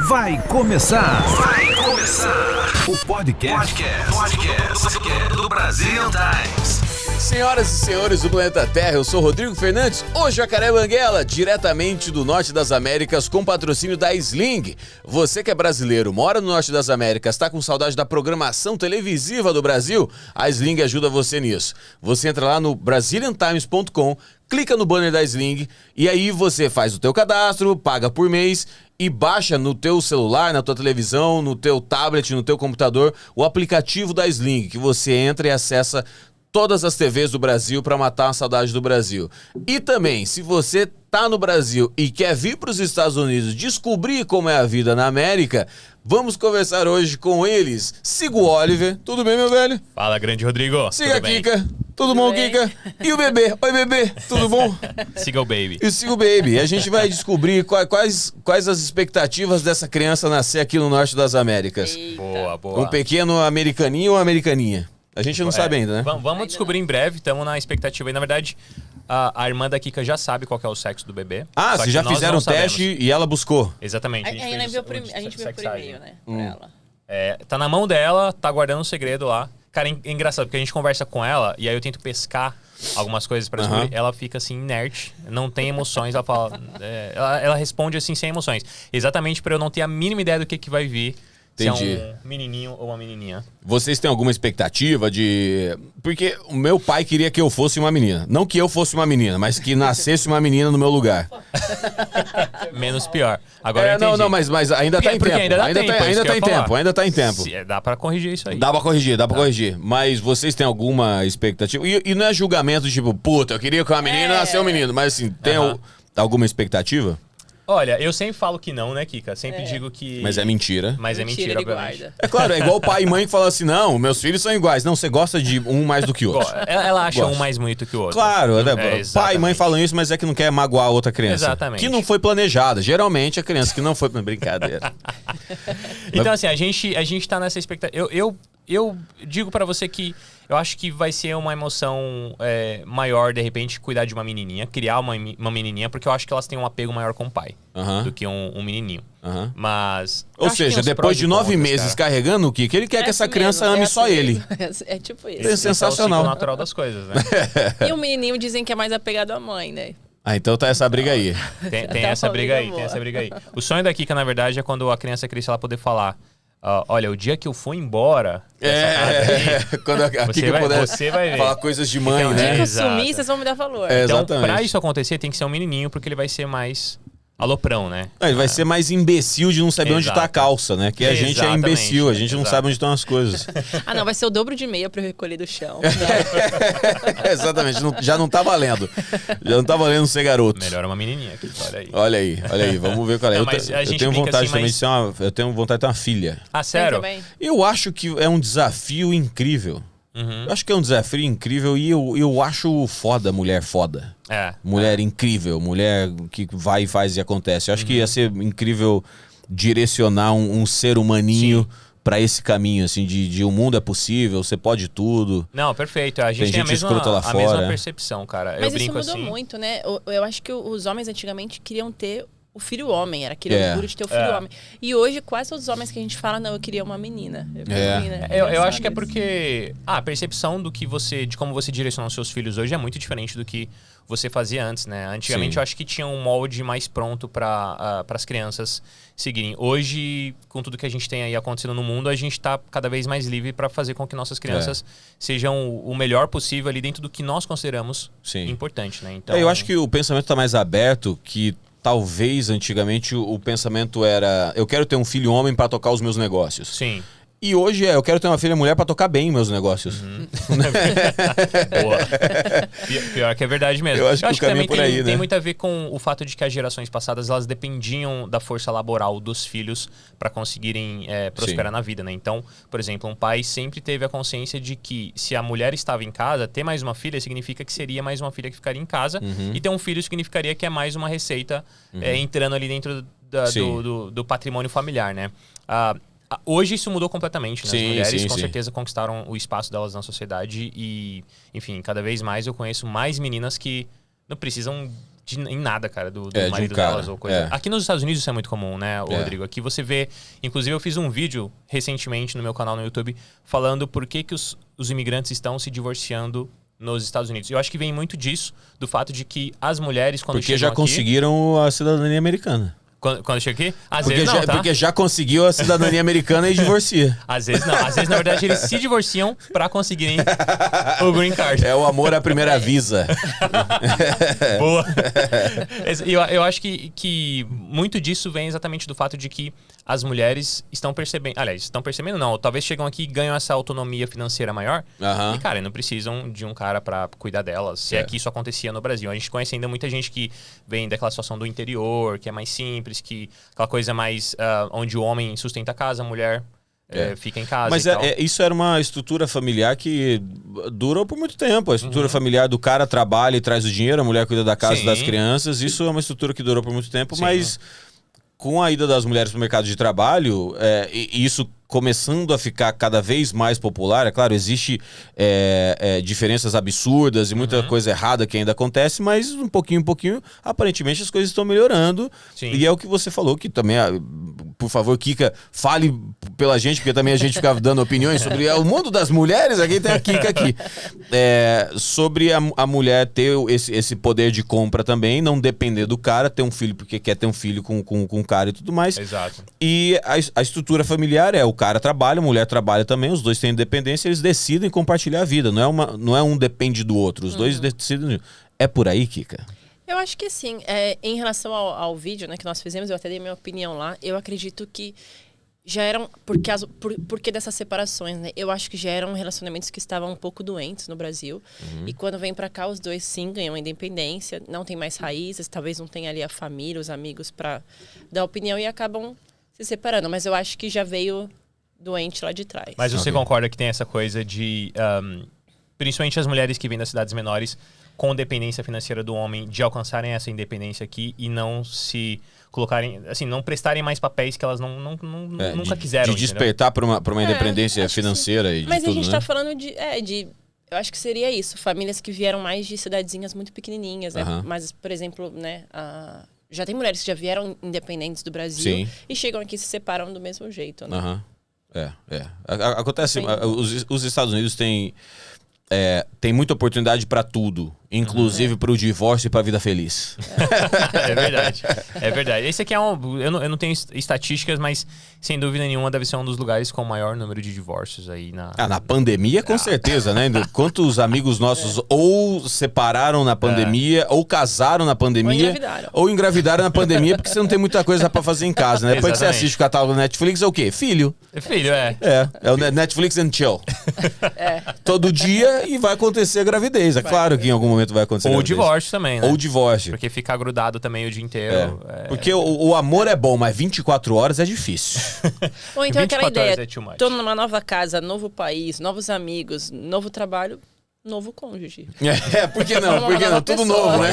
Vai começar o podcast do Brasil Times. Senhoras e senhores do planeta Terra, eu sou Rodrigo Fernandes, o Jacaré Banguela, diretamente do Norte das Américas, com patrocínio da Sling. Você que é brasileiro, mora no Norte das Américas, está com saudade da programação televisiva do Brasil? A Sling ajuda você nisso. Você entra lá no BrazilianTimes.com, clica no banner da Sling e aí você faz o teu cadastro, paga por mês e baixa no teu celular, na tua televisão, no teu tablet, no teu computador, o aplicativo da Sling, que você entra e acessa todas as TVs do Brasil para matar a saudade do Brasil. E também, se você tá no Brasil e quer vir para os Estados Unidos descobrir como é a vida na América, vamos conversar hoje com eles. Siga o Oliver. Tudo bem, meu velho? Fala, grande Rodrigo. Siga a Tudo bem? Kika. Tudo bom, Kika? E o bebê? Oi, bebê. Tudo bom? Siga o baby. E siga o baby. A gente vai descobrir quais as expectativas dessa criança nascer aqui no Norte das Américas. Boa, boa. Um pequeno americaninho ou americaninha? A gente não sabe ainda, né? Vamos descobrir em breve, estamos na expectativa. E, na verdade, a irmã da Kika já sabe qual que é o sexo do bebê. Ah, só vocês que já nós fizeram não um teste sabemos. e ela buscou. Exatamente. A gente viu por e-mail, né? Pra ela. Tá na mão dela, tá guardando um segredo lá. Cara, é engraçado, porque a gente conversa com ela e aí eu tento pescar algumas coisas pra descobrir. Ela fica assim, inerte, não tem emoções. Ela fala. Ela responde assim, sem emoções. Exatamente pra eu não ter a mínima ideia do que vai vir. Entendi. Se é um menininho ou uma menininha. Vocês têm alguma expectativa de... Porque o meu pai queria que eu fosse uma menina. Não que eu fosse uma menina, mas que nascesse uma menina no meu lugar. Menos pior. Agora eu entendi. Não, mas ainda tá em Porque tempo. ainda dá tempo, é isso que eu ia falar. Ainda tá em tempo. Dá pra corrigir isso aí. Dá pra corrigir. Mas vocês têm alguma expectativa? E não é julgamento tipo, puta, eu queria que uma menina nasceu um menino. Mas assim, tem alguma expectativa? Olha, eu sempre falo que não, né, Kika? Sempre digo que... Mas é mentira. Mas é mentira, ele obviamente. guarda. É claro, é igual pai e mãe que falam assim, não, meus filhos são iguais. Não, você gosta de um mais do que o outro. Ela acha Gosto. um mais bonito que o outro. Claro, né? Pai e mãe exatamente. falam isso, mas é que não quer magoar a outra criança. Exatamente. Que não foi planejada. Geralmente a criança que não foi... Brincadeira. Então, assim, a gente tá nessa expectativa. Eu digo pra você que eu acho que vai ser uma emoção maior, de repente, cuidar de uma menininha, criar uma menininha, porque eu acho que elas têm um apego maior com o pai do que um menininho. Mas... Ou seja, depois de 9 meses carregando o Kika, ele quer que essa criança ame só ele. É tipo isso. É sensacional. É o ciclo natural das coisas, né? E o menininho dizem que é mais apegado à mãe, né? Ah, então tá essa briga aí. Tem essa briga aí, tem essa briga aí. O sonho da Kika, na verdade, é quando a criança crescer, ela poder falar... olha, o dia que eu for embora... Quando a Kika puder você vai ver. falar coisas de mãe, Então, O dia né? que eu Exato. sumir, vocês vão me dar valor. Então, Exatamente. pra isso acontecer, tem que ser um menininho, porque ele vai ser mais aloprão, né? Ele vai ser mais imbecil de não saber onde tá a calça, né? Que a gente é Exatamente. imbecil, a gente não sabe onde estão as coisas. Ah, não, vai ser o dobro de meia pra eu recolher do chão. Exatamente, já não tá valendo. Já não tá valendo ser garoto. Melhor uma menininha aqui, olha aí. Olha aí, vamos ver qual é. Não, Eu, mas a eu gente tenho brinca vontade assim, também mas- de ser uma... Eu tenho vontade de ter uma filha. Ah, sério? Também. Eu acho que é um desafio incrível. Eu acho que é um desafio incrível e eu acho foda, mulher foda. Mulher incrível, mulher que vai e faz e acontece. Eu acho que ia ser incrível direcionar um ser humaninho pra esse caminho, assim, de o mundo é possível, você pode tudo. Não, perfeito. A gente Tem tem, gente escrota lá a mesma fora. percepção, cara. Mas eu isso brinco mudou assim. muito, né? Eu acho que os homens antigamente queriam ter o filho homem, era aquele orgulho de ter o filho homem. E hoje, quase todos os homens que a gente fala, não, eu queria uma menina. Eu queria uma menina. Eu acho que é Engraçado porque a percepção de como você direciona os seus filhos hoje é muito diferente do que você fazia antes, né? Antigamente Sim. eu acho que tinha um molde mais pronto para as crianças seguirem. Hoje, com tudo que a gente tem aí acontecendo no mundo, a gente tá cada vez mais livre para fazer com que nossas crianças sejam o melhor possível ali dentro do que nós consideramos importante, né? Então, Eu acho que o pensamento tá mais aberto, que talvez antigamente o pensamento era eu quero ter um filho homem pra tocar os meus negócios. Sim. E hoje eu quero ter uma filha mulher pra tocar bem meus negócios. Boa. Pior que é verdade mesmo. Eu acho que o caminho também é por aí, né? tem muito a ver com o fato de que as gerações passadas elas dependiam da força laboral dos filhos para conseguirem prosperar na vida, né? Então, por exemplo, um pai sempre teve a consciência de que se a mulher estava em casa, ter mais uma filha significa que seria mais uma filha que ficaria em casa e ter um filho significaria que é mais uma receita entrando ali dentro do patrimônio familiar, né? Hoje isso mudou completamente, né? As mulheres com certeza conquistaram o espaço delas na sociedade e, enfim, cada vez mais eu conheço mais meninas que não precisam em nada, cara, do marido delas ou coisa. Aqui nos Estados Unidos isso é muito comum, né, Rodrigo? Aqui você vê... Inclusive, eu fiz um vídeo recentemente no meu canal no YouTube falando por que os imigrantes estão se divorciando nos Estados Unidos. Eu acho que vem muito disso, do fato de que as mulheres, quando Porque chegam já conseguiram a cidadania americana. Quando chega aqui? Porque já conseguiu a cidadania americana e divorcia. Às vezes não. Às vezes, na verdade, eles se divorciam pra conseguirem o green card. É o amor à primeira visa. Boa. Eu acho que muito disso vem exatamente do fato de que as mulheres estão percebendo... Aliás, estão percebendo não. Talvez chegam aqui e ganham essa autonomia financeira maior. E, cara, não precisam de um cara pra cuidar delas. Se é que isso acontecia no Brasil. A gente conhece ainda muita gente que vem daquela situação do interior, que é mais simples, que aquela coisa mais... onde o homem sustenta a casa, a mulher... fica em casa. Mas isso era uma estrutura familiar que durou por muito tempo. A estrutura familiar do cara trabalha e traz o dinheiro, a mulher cuida da casa e das crianças. Isso é uma estrutura que durou por muito tempo, mas com a ida das mulheres para o mercado de trabalho, e isso começando a ficar cada vez mais popular, é claro, existe diferenças absurdas e muita coisa errada que ainda acontece, mas um pouquinho, aparentemente as coisas estão melhorando. E é o que você falou, que também, por favor, Kika, fale pela gente, porque também a gente fica dando opiniões sobre o mundo das mulheres, aqui tem a Kika aqui. Sobre a mulher ter esse poder de compra também, não depender do cara, ter um filho porque quer ter um filho com o cara e tudo mais. Exato. E a estrutura familiar o cara trabalha, a mulher trabalha também, os dois têm independência, eles decidem compartilhar a vida, não é um depende do outro, os dois decidem. É por aí, Kika? Eu acho que sim. Em relação ao vídeo, né, que nós fizemos, eu até dei minha opinião lá, eu acredito que já eram, porque dessas separações, né? Eu acho que já eram relacionamentos que estavam um pouco doentes no Brasil. E quando vem pra cá, os dois sim ganham a independência, não tem mais raízes, talvez não tenha ali a família, os amigos pra dar opinião e acabam se separando. Mas eu acho que já veio doente lá de trás. Mas você concorda que tem essa coisa de, principalmente as mulheres que vêm das cidades menores, com dependência financeira do homem, de alcançarem essa independência aqui e não se colocarem, assim, não prestarem mais papéis que elas nunca quiseram. De despertar para uma independência financeira e de Mas tudo, a gente né? tá falando eu acho que seria isso, famílias que vieram mais de cidadezinhas muito pequenininhas, né? Mas, por exemplo, né, já tem mulheres que já vieram independentes do Brasil e chegam aqui e se separam do mesmo jeito, né? Acontece, os Estados Unidos têm muita oportunidade para tudo, inclusive para o divórcio e para a vida feliz. É verdade, é verdade. Esse aqui eu não tenho estatísticas, mas sem dúvida nenhuma deve ser um dos lugares com o maior número de divórcios aí na pandemia, com certeza, né? Quantos amigos nossos ou separaram na pandemia, ou casaram na pandemia, ou engravidaram na pandemia, porque você não tem muita coisa para fazer em casa, né? Depois que você assiste o catálogo do Netflix, é o quê? Filho. Filho, É o Netflix and chill. Todo dia e vai acontecer a gravidez. É claro que em algum momento vai acontecer. Ou o divórcio também, né? Ou o divórcio. Porque ficar grudado também o dia inteiro. Porque o amor é bom, mas 24 horas é difícil. Ou então aquela ideia, tô numa nova casa, novo país, novos amigos, novo trabalho, novo cônjuge. Por que não? Por que não? Tudo novo, né?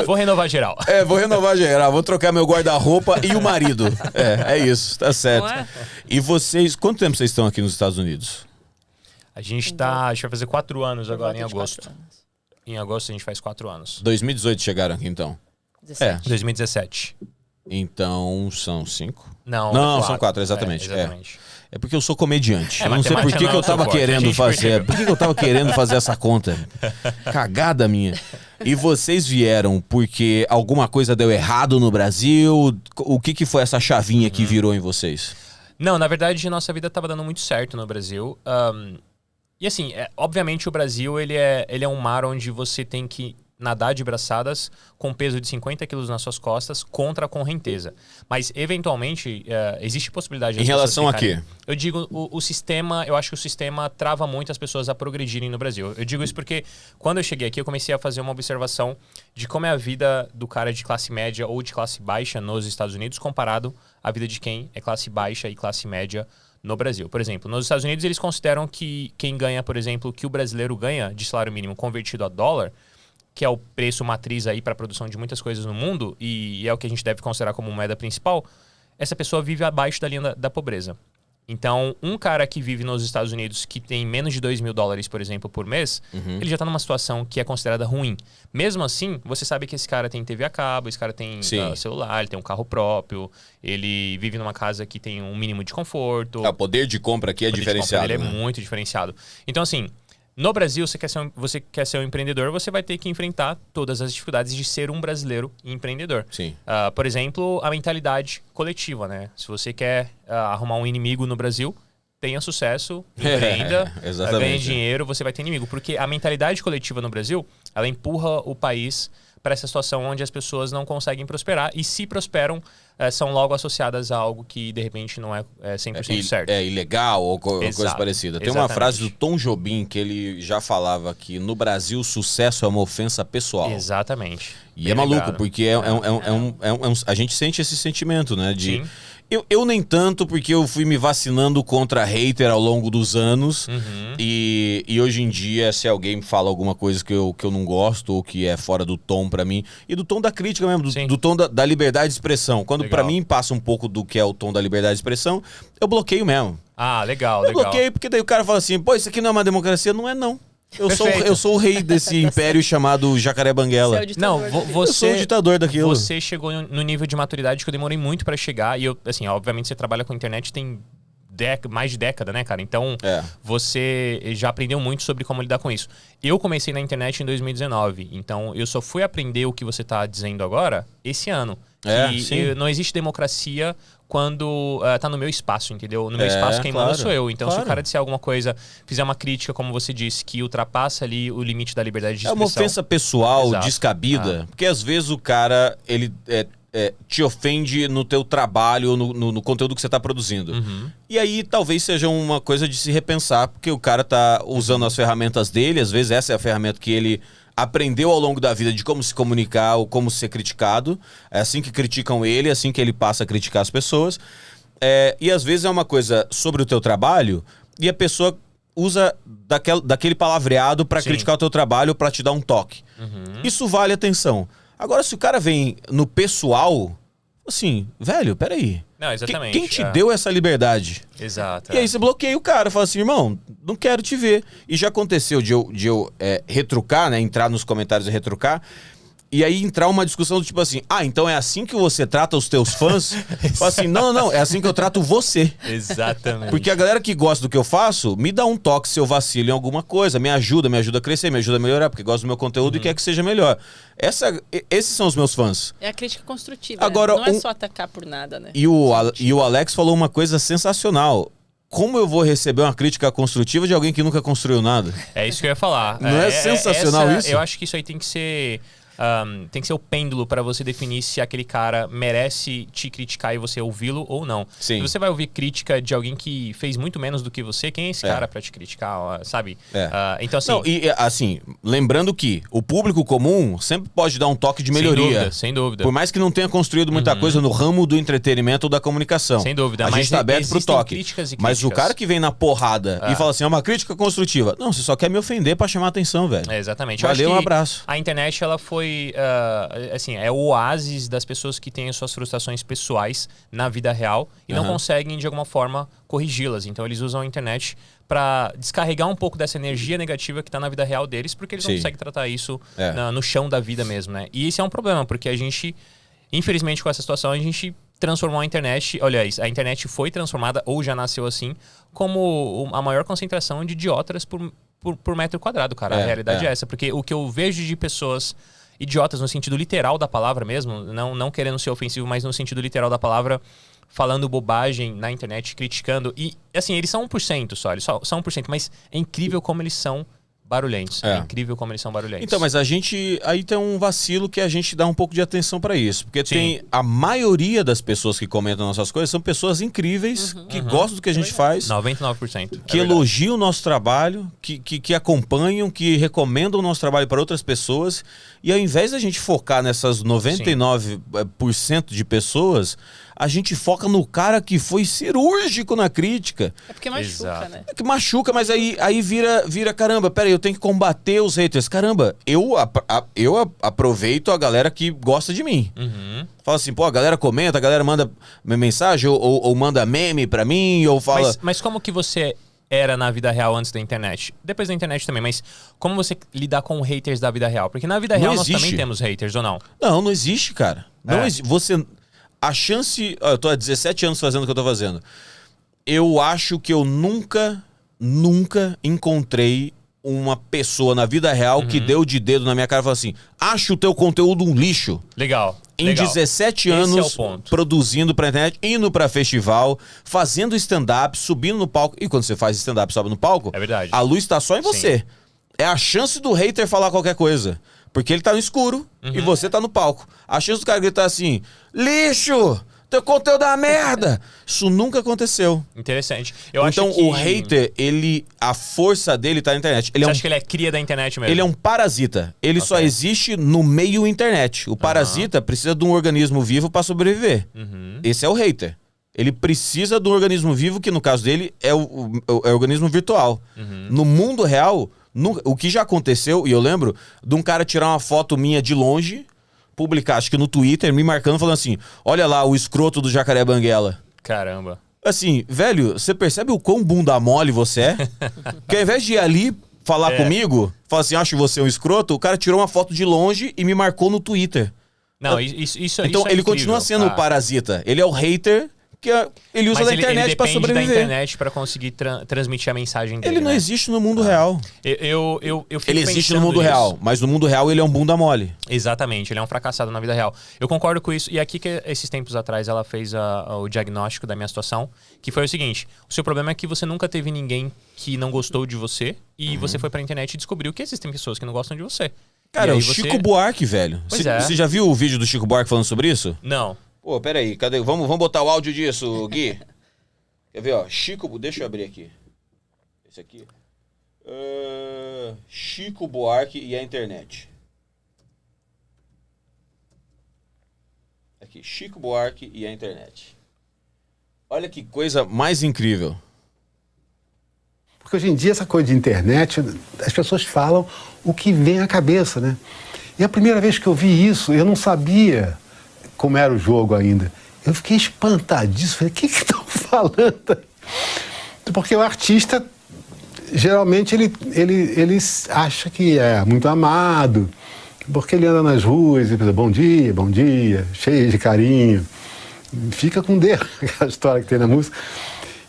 Vou renovar geral. Vou renovar geral. Vou trocar meu guarda-roupa e o marido. É isso, tá certo. E vocês, quanto tempo vocês estão aqui nos Estados Unidos? A gente vai fazer 4 anos agora em agosto. Em agosto a gente faz 4 anos. 2018 chegaram aqui, então? 2017. Então, são 5? Não, são 4, exatamente. É porque eu sou comediante. Eu não sei por que eu tava querendo fazer. Por que eu tava querendo fazer essa conta? Cagada minha. E vocês vieram porque alguma coisa deu errado no Brasil? O que foi essa chavinha que virou em vocês? Não, na verdade, nossa vida tava dando muito certo no Brasil. E assim, obviamente o Brasil ele é um mar onde você tem que nadar de braçadas com peso de 50 quilos nas suas costas contra a correnteza. Mas, eventualmente, existe possibilidade... Em relação a quê? Eu digo, o sistema... Eu acho que o sistema trava muito as pessoas a progredirem no Brasil. Eu digo isso porque, quando eu cheguei aqui, eu comecei a fazer uma observação de como é a vida do cara de classe média ou de classe baixa nos Estados Unidos comparado à vida de quem é classe baixa e classe média no Brasil. Por exemplo, nos Estados Unidos, eles consideram que quem ganha, por exemplo, que o brasileiro ganha de salário mínimo convertido a dólar, que é o preço matriz aí para a produção de muitas coisas no mundo, e é o que a gente deve considerar como moeda principal, essa pessoa vive abaixo da linha da pobreza. Então, um cara que vive nos Estados Unidos que tem menos de $2.000, por exemplo, por mês, ele já tá numa situação que é considerada ruim. Mesmo assim, você sabe que esse cara tem TV a cabo, esse cara tem celular, ele tem um carro próprio, ele vive numa casa que tem um mínimo de conforto. O poder de compra aqui é diferenciado. Ele é muito diferenciado. Então, assim, no Brasil, você quer ser um empreendedor, você vai ter que enfrentar todas as dificuldades de ser um brasileiro empreendedor. Sim. Por exemplo, a mentalidade coletiva, né? Se você quer arrumar um inimigo no Brasil, tenha sucesso, empreenda, ganhe dinheiro, você vai ter inimigo. Porque a mentalidade coletiva no Brasil, ela empurra o país para essa situação onde as pessoas não conseguem prosperar e se prosperam, são logo associadas a algo que de repente não é 100% certo. É ilegal ou coisa parecida. Tem uma frase do Tom Jobim que ele já falava que no Brasil sucesso é uma ofensa pessoal. Exatamente. E bem maluco, lembrado. Porque a gente sente esse sentimento, né? De, sim. Eu nem tanto, porque eu fui me vacinando contra hater ao longo dos anos. E hoje em dia, se alguém fala alguma coisa que eu não gosto ou que é fora do tom pra mim, e do tom da crítica mesmo, do tom da liberdade de expressão. Quando pra mim passa um pouco do que é o tom da liberdade de expressão, eu bloqueio mesmo. Ah, legal. Eu bloqueio porque daí o cara fala assim, pô, isso aqui não é uma democracia. Não é, não. Eu sou o rei desse império chamado Jacaré Banguela. Você eu sou o ditador daquilo. Você chegou no nível de maturidade que eu demorei muito pra chegar. E eu, assim, obviamente você trabalha com internet tem mais de década, né, cara? Então, você já aprendeu muito sobre como lidar com isso. Eu comecei na internet em 2019. Então, eu só fui aprender o que você tá dizendo agora esse ano. Não existe democracia quando tá no meu espaço, entendeu? No meu espaço quem manda sou eu. Então, se o cara disser alguma coisa, fizer uma crítica, como você disse, que ultrapassa ali o limite da liberdade de expressão. É uma ofensa pessoal, descabida. Porque às vezes o cara, ele te ofende no teu trabalho, no conteúdo que você tá produzindo. E aí talvez seja uma coisa de se repensar, porque o cara tá usando as ferramentas dele, às vezes essa é a ferramenta que ele aprendeu ao longo da vida de como se comunicar ou como ser criticado. É assim que criticam ele, é assim que ele passa a criticar as pessoas. E às vezes é uma coisa sobre o teu trabalho e a pessoa usa daquele palavreado para criticar o teu trabalho, para te dar um toque. Isso vale atenção. Agora, se o cara vem no pessoal, assim, velho, peraí. Não, exatamente. Quem te deu essa liberdade? Exato. E aí você bloqueia o cara, fala assim, irmão, não quero te ver. E já aconteceu de eu retrucar, né? Entrar nos comentários e retrucar. E aí entrar uma discussão do tipo assim, então é assim que você trata os teus fãs? Fala assim, não, é assim que eu trato você. Exatamente. Porque a galera que gosta do que eu faço, me dá um toque se eu vacilo em alguma coisa, me ajuda a crescer, me ajuda a melhorar, porque gosta do meu conteúdo e quer que seja melhor. Esses são os meus fãs. É a crítica construtiva, agora, não é só atacar por nada, né? E o Alex falou uma coisa sensacional. Como eu vou receber uma crítica construtiva de alguém que nunca construiu nada? É isso que eu ia falar. Não é sensacional isso? Eu acho que isso aí tem que ser... tem que ser o pêndulo para você definir se aquele cara merece te criticar e você ouvi-lo ou não. Sim. Se você vai ouvir crítica de alguém que fez muito menos do que você, quem é esse cara para te criticar, sabe? Então, assim... Não, e assim, lembrando que o público comum sempre pode dar um toque de melhoria. Sem dúvida. Por mais que não tenha construído muita coisa no ramo do entretenimento ou da comunicação. Sem dúvida. A gente tá aberto pro toque. Críticas e mas o cara que vem na porrada e fala assim, é uma crítica construtiva. Não, você só quer me ofender para chamar atenção, velho. Exatamente. Valeu, um abraço. A internet, ela foi... assim, é o oásis das pessoas que têm as suas frustrações pessoais na vida real e não conseguem, de alguma forma, corrigi-las. Então, eles usam a internet para descarregar um pouco dessa energia negativa que está na vida real deles, porque eles não conseguem tratar isso no chão da vida mesmo, né? E esse é um problema, porque a gente, infelizmente, com essa situação, a gente transformou a internet... Aliás, a internet foi transformada, ou já nasceu assim, como a maior concentração de idiotas por metro quadrado, cara. A realidade é essa, porque o que eu vejo de pessoas... idiotas no sentido literal da palavra mesmo, não querendo ser ofensivo, mas no sentido literal da palavra, falando bobagem na internet, criticando. E, assim, eles são 1% só, eles são 1%, mas é incrível como eles são barulhentos. É incrível como eles são barulhentos. Então, mas a gente... Aí tem um vacilo que a gente dá um pouco de atenção pra isso. Porque tem... A maioria das pessoas que comentam nossas coisas são pessoas incríveis, que gostam do que a gente faz. 99%. Que elogiam o nosso trabalho, que acompanham, que recomendam o nosso trabalho para outras pessoas. E ao invés da gente focar nessas 99% de pessoas, a gente foca no cara que foi cirúrgico na crítica. É porque machuca, Exato. né? É que machuca, mas aí vira caramba, peraí, eu tenho que combater os haters. Caramba, eu aproveito a galera que gosta de mim. Uhum. Fala assim, pô, a galera comenta, a galera manda mensagem ou manda meme pra mim, ou fala... Mas como que você era na vida real antes da internet? Depois da internet também, mas como você lidar com haters da vida real? Porque na vida real nós também temos haters, ou não? Não existe, cara. Não existe. A chance... Ó, eu tô há 17 anos fazendo o que eu tô fazendo. Eu acho que eu nunca encontrei uma pessoa na vida real que deu de dedo na minha cara e falou assim, acho o teu conteúdo um lixo. Legal. Em 17 anos, produzindo pra internet, indo pra festival, fazendo stand-up, subindo no palco. E quando você faz stand-up e sobe no palco, é verdade. A luz tá só em você. Sim. É a chance do hater falar qualquer coisa. Porque ele tá no escuro e você tá no palco. A chance do cara gritar assim, lixo! Teu conteúdo é uma merda! Isso nunca aconteceu. Interessante. Então o hater, a força dele tá na internet. Você acha que ele é cria da internet mesmo? Ele é um parasita. Ele só existe no meio internet. O parasita precisa de um organismo vivo para sobreviver. Esse é o hater. Ele precisa de um organismo vivo, que no caso dele é o organismo virtual. No mundo real, o que já aconteceu, e eu lembro de um cara tirar uma foto minha de longe, publicar, acho que no Twitter, me marcando, falando assim, olha lá o escroto do Jacaré Banguela. Caramba. Assim, velho, você percebe o quão bunda mole você é? Que ao invés de ir ali falar comigo, falar assim, acho você um escroto, o cara tirou uma foto de longe e me marcou no Twitter. Não, isso Então é ele incrível, continua sendo o parasita. Ele é o hater que ele usa da internet pra sobreviver. Ele depende da internet pra conseguir transmitir a mensagem dele. Ele não existe no mundo real. Eu fico ele existe no mundo real, mas no mundo real ele é um bunda mole. Exatamente, ele é um fracassado na vida real. Eu concordo com isso. E aqui que esses tempos atrás ela fez o diagnóstico da minha situação, que foi o seguinte: o seu problema é que você nunca teve ninguém que não gostou de você e você foi pra internet e descobriu que existem pessoas que não gostam de você. Cara, o Chico Buarque, velho. Você já viu o vídeo do Chico Buarque falando sobre isso? Não. Pô, peraí, cadê? Vamos botar o áudio disso, Gui. Quer ver, ó? Chico... Deixa eu abrir aqui. Esse aqui. Chico Buarque e a internet. Aqui, Chico Buarque e a internet. Olha que coisa mais incrível. Porque hoje em dia essa coisa de internet, as pessoas falam o que vem à cabeça, né? E a primeira vez que eu vi isso, eu não sabia como era o jogo ainda. Eu fiquei espantadíssimo. Falei, o que estão falando? Porque o artista, geralmente, ele acha que é muito amado, porque ele anda nas ruas e pensa, bom dia, cheio de carinho. Fica com Deus, aquela história que tem na música.